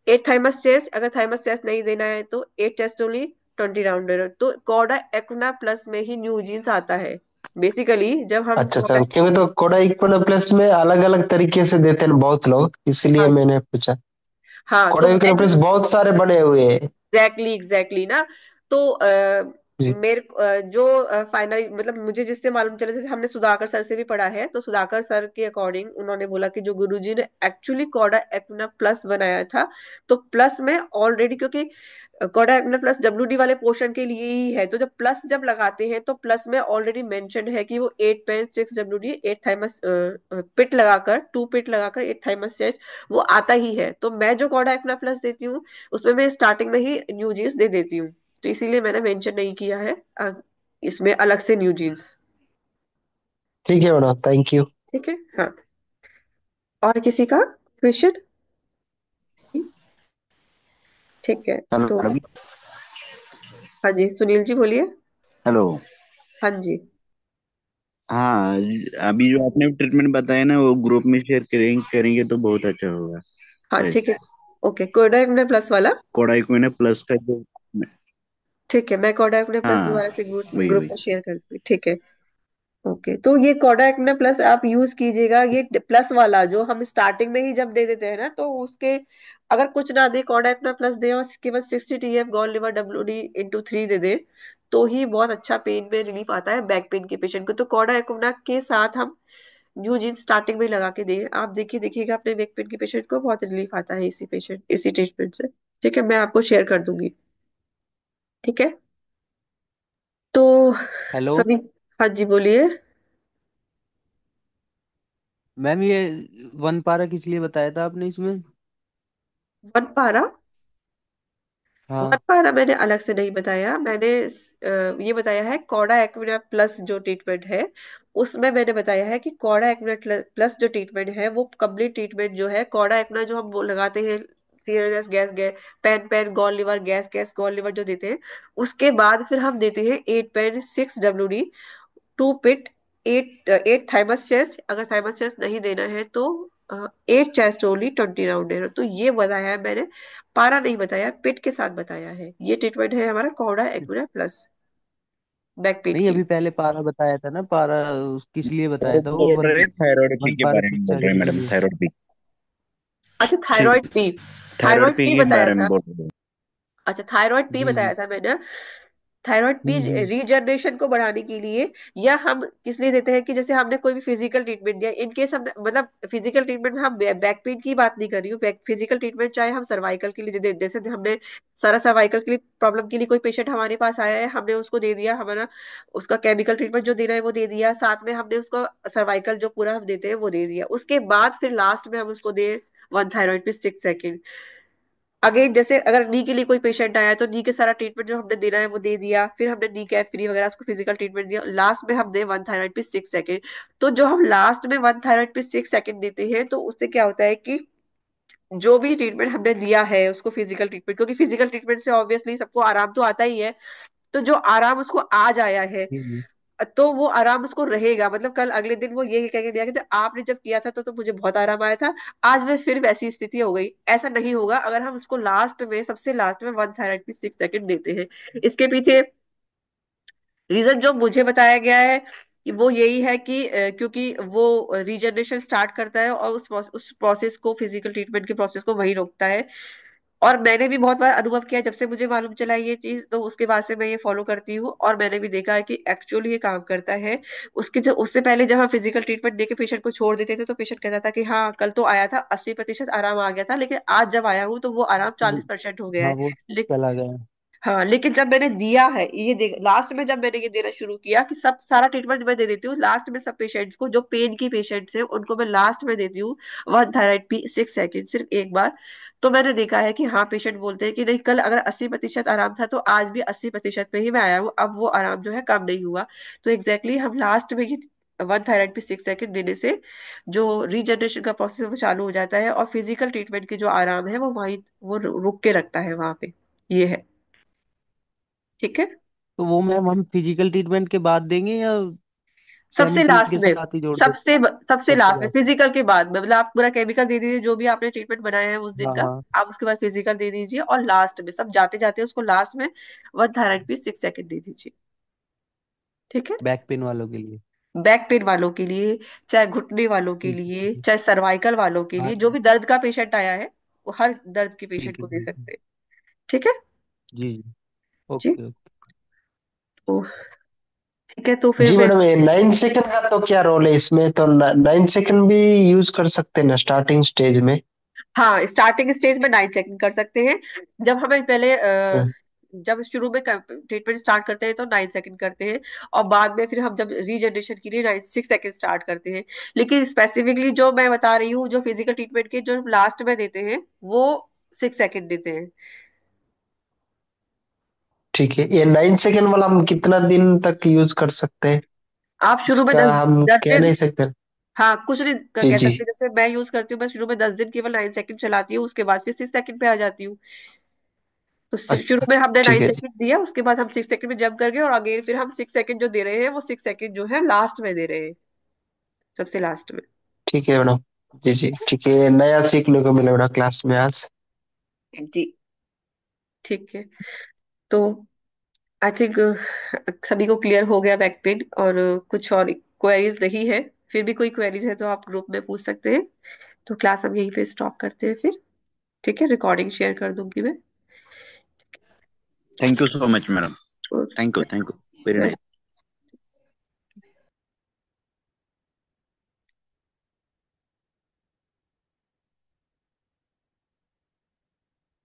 8 थाइमस चेस्ट। अगर थाइमस चेस्ट नहीं देना है तो 8 चेस्ट ओनली, 20 राउंडर। तो कॉर्डा एक्ना प्लस में ही न्यू जीन्स आता है। बेसिकली जब हम अच्छा अच्छा, कॉर्डा, क्योंकि तो कोडाई प्लस में अलग अलग तरीके से देते हैं बहुत लोग, इसलिए हाँ मैंने पूछा। हाँ, तो कोडाई प्लस बहुत सारे बने हुए हैं। एग्जैक्टली एग्जैक्टली ना। तो जी। जो फाइनल, मतलब मुझे जिससे मालूम चला, जैसे हमने सुधाकर सर से भी पढ़ा है, तो सुधाकर सर के अकॉर्डिंग उन्होंने बोला कि जो गुरुजी ने एक्चुअली कॉडा एक्ना प्लस बनाया था, तो प्लस में ऑलरेडी, क्योंकि कॉडा एक्ना प्लस WD वाले पोर्शन के लिए ही है, तो जब प्लस जब लगाते हैं तो प्लस में ऑलरेडी मेंशन है कि वो 8.6 WD, 8 थाइमस पिट लगाकर, टू पिट लगाकर 8 थाइमस, वो आता ही है। तो मैं जो कॉडा एक्ना प्लस देती हूँ उसमें मैं स्टार्टिंग में ही न्यू जीन्स दे देती हूँ, तो इसीलिए मैंने मेंशन नहीं किया है इसमें अलग से न्यू जीन्स। ठीक है मैडम, थैंक यू। ठीक है, हाँ। और किसी का क्वेश्चन? ठीक है, हेलो तो मैडम। हाँ जी, सुनील जी बोलिए। हेलो। हाँ जी। हाँ, अभी जो आपने ट्रीटमेंट बताया ना वो ग्रुप में शेयर करेंगे करेंगे तो बहुत अच्छा होगा। हाँ राइट। ठीक है। ओके, कोडाक प्लस वाला। कोडाई को ना प्लस का जो। ठीक है, मैं कोडाक प्लस हाँ, दोबारा से ग्रुप वही ग्रुप वही। में शेयर कर दूंगी, ठीक है। ओके, तो ये कोडाक ने प्लस आप यूज कीजिएगा, ये प्लस वाला जो हम स्टार्टिंग में ही जब दे देते हैं ना, तो उसके अगर कुछ ना दे, कोडाक ने प्लस दे और केवल 60 TF गॉल लिवर WD/3 दे दे, तो ही बहुत अच्छा पेन में रिलीफ आता है बैक पेन के पेशेंट को। तो कोडाकुना के साथ हम न्यू जीन स्टार्टिंग में ही लगा के दे, आप देखिए, देखिएगा अपने बैक पेन के पेशेंट को बहुत रिलीफ आता है इसी ट्रीटमेंट से। ठीक है, मैं आपको शेयर कर दूंगी। ठीक है, तो हेलो सभी, हाँ जी बोलिए। मैम, ये वन पारा किस लिए बताया था आपने इसमें? वन पारा, वन हाँ। पारा मैंने अलग से नहीं बताया। मैंने ये बताया है कॉडा एक्विना प्लस जो ट्रीटमेंट है, उसमें मैंने बताया है कि कॉडा एक्विना प्लस जो ट्रीटमेंट है वो कंप्लीट ट्रीटमेंट जो है, कॉडा एक्विना जो हम वो लगाते हैं, CNS gas gas, pain pen gall liver, gas gas gall liver जो देते हैं, उसके बाद फिर हम देते हैं 8.6 WD, टू पिट, 8 थाइमस चेस्ट। अगर थाइमस चेस्ट नहीं देना है तो 8 चेस्ट ओनली, 20 राउंड है। तो ये बताया है मैंने, पारा नहीं बताया, पिट के साथ बताया है। ये ट्रीटमेंट है हमारा cauda Aquinas plus back pain नहीं, के लिए। अभी पहले पारा बताया था ना, पारा किस लिए वो बताया था? वो बोल वन रहे थायराइड पी वन के पारा बारे किस में बोल रहे हैं सर्जरी के मैडम, लिए? Thyroid P. अच्छा, ठीक। Thyroid P, thyroid thyroid P P के बताया बारे में था। बोल रहे हैं। अच्छा, थायराइड पी जी बताया जी। था मैंने। थायराइड पेन हम्म। रीजनरेशन को बढ़ाने के लिए, या हम इसलिए देते हैं कि जैसे हमने कोई भी फिजिकल ट्रीटमेंट दिया, इन केस हम मतलब फिजिकल ट्रीटमेंट में हम बैक पेन की बात नहीं कर रही हूँ, फिजिकल ट्रीटमेंट चाहे हम सर्वाइकल के लिए जैसे हमने सारा सर्वाइकल के लिए प्रॉब्लम के लिए कोई पेशेंट हमारे पास आया है, हमने उसको दे दिया हमारा उसका केमिकल ट्रीटमेंट जो देना है वो दे दिया, साथ में हमने उसको सर्वाइकल जो पूरा हम देते हैं वो दे दिया, उसके बाद फिर लास्ट में हम उसको दे वन थायराइड पे 6 सेकेंड। अगेन जैसे अगर नी के लिए कोई पेशेंट आया है तो नी के सारा ट्रीटमेंट जो हमने देना है वो दे दिया, फिर हमने नी कैप फ्री वगैरह उसको फिजिकल ट्रीटमेंट दिया, लास्ट में हम दे वन थायराइड पे 6 सेकेंड। तो जो हम लास्ट में वन थायराइड पे 6 सेकेंड देते हैं तो उससे क्या होता है कि जो भी ट्रीटमेंट हमने दिया है उसको फिजिकल ट्रीटमेंट, क्योंकि फिजिकल ट्रीटमेंट से ऑब्वियसली सबको आराम तो आता ही है, तो जो आराम उसको आज आया है हम्म। तो वो आराम उसको रहेगा, मतलब कल अगले दिन वो ये कह के दिया कि तो आपने जब किया था तो मुझे बहुत आराम आया था, आज में फिर वैसी स्थिति हो गई, ऐसा नहीं होगा अगर हम उसको लास्ट में सबसे लास्ट में वन थायराइड की 6 सेकेंड देते हैं। इसके पीछे रीजन जो मुझे बताया गया है कि वो यही है कि क्योंकि वो रीजनरेशन स्टार्ट करता है और उस प्रोसेस को फिजिकल ट्रीटमेंट के प्रोसेस को वही रोकता है। और मैंने भी बहुत बार अनुभव किया, जब से मुझे मालूम चला ये चीज तो उसके बाद से मैं ये फॉलो करती हूँ, और मैंने भी देखा है कि एक्चुअली ये काम करता है। उसके जब उससे पहले जब हम फिजिकल ट्रीटमेंट देके पेशेंट को छोड़ देते थे तो पेशेंट कहता था कि हाँ कल तो आया था 80% आराम आ गया था, लेकिन आज जब आया हूँ तो वो आराम 40% हो गया हाँ, है। वो चला गया। हाँ लेकिन जब मैंने दिया है ये देख लास्ट में जब मैंने ये देना शुरू किया कि सब सारा ट्रीटमेंट मैं दे देती हूँ लास्ट में, सब पेशेंट्स को जो पेन की पेशेंट्स हैं उनको मैं लास्ट में देती हूँ वन थायराइड पी 6 सेकेंड सिर्फ एक बार। तो मैंने देखा है कि हाँ पेशेंट बोलते हैं कि नहीं कल अगर 80% आराम था तो आज भी 80% पे ही मैं आया हूँ, अब वो आराम जो है कम नहीं हुआ। तो एग्जैक्टली हम लास्ट में ही वन थायराइड पे 6 सेकेंड देने से जो रीजनरेशन का प्रोसेस है वो चालू हो जाता है, और फिजिकल ट्रीटमेंट की जो आराम है वो वहीं वो रुक के रखता है वहां पे। ये है। ठीक है। तो वो मैम हम फिजिकल ट्रीटमेंट के बाद देंगे या सबसे केमिकल लास्ट के में, साथ ही जोड़ दें? सबसे सबसे लास्ट में लास्ट। फिजिकल के बाद में, मतलब आप पूरा केमिकल दे दीजिए जो भी आपने ट्रीटमेंट बनाया है उस दिन हाँ का, हाँ। आप उसके बाद फिजिकल दे दीजिए, और लास्ट में सब जाते जाते उसको लास्ट में वन थायराइड पे 6 सेकेंड दे दीजिए। ठीक है। बैक पेन वालों के लिए। बैक पेन वालों के लिए, चाहे घुटने वालों के ठीक लिए, है। चाहे सर्वाइकल वालों के हाँ। लिए, जो भी दर्द का पेशेंट आया है वो हर दर्द के पेशेंट ठीक है, को दे ठीक है। सकते हैं। ठीक है जी जी। जी। Okay okay. तो ठीक है तो फिर जी मैं, मैडम, ये 9 सेकंड का तो क्या रोल है इसमें? तो 9 सेकंड भी यूज कर सकते हैं ना स्टार्टिंग स्टेज में? हाँ स्टार्टिंग स्टेज में 9 सेकंड कर सकते हैं। जब हमें पहले जब शुरू में ट्रीटमेंट स्टार्ट करते हैं तो 9 सेकंड करते हैं, और बाद में फिर हम जब रीजनरेशन के लिए 6 सेकंड स्टार्ट करते हैं। लेकिन स्पेसिफिकली जो मैं बता रही हूँ जो फिजिकल ट्रीटमेंट के जो लास्ट में देते हैं वो 6 सेकंड देते हैं। ठीक है, ये 9 सेकंड वाला हम कितना दिन तक यूज कर सकते हैं? आप शुरू में इसका दस हम दस कह दिन नहीं सकते। हाँ कुछ नहीं जी कह जी। सकते, जैसे मैं यूज करती हूँ, मैं शुरू में 10 दिन केवल 9 सेकंड चलाती हूँ, उसके बाद फिर 6 सेकंड पे आ जाती हूँ। तो शुरू अच्छा, में हमने ठीक नाइन है जी। सेकंड दिया, उसके बाद हम 6 सेकंड में जंप कर गए, और अगेन फिर हम 6 सेकंड जो दे रहे हैं वो 6 सेकंड जो है लास्ट में दे रहे हैं, सबसे लास्ट में। ठीक है मैडम। जी जी, ठीक है, नया सीखने को मिला मैडम क्लास में आज। जी। ठीक है। तो आई थिंक सभी को क्लियर हो गया बैक पेन, और कुछ और क्वेरीज नहीं है, फिर भी कोई क्वेरीज है तो आप ग्रुप में पूछ सकते हैं। तो क्लास हम यहीं पे स्टॉप करते हैं फिर। ठीक है, रिकॉर्डिंग शेयर कर दूंगी मैं। Thank you so much madam. Thank you, okay. Thank you very nice.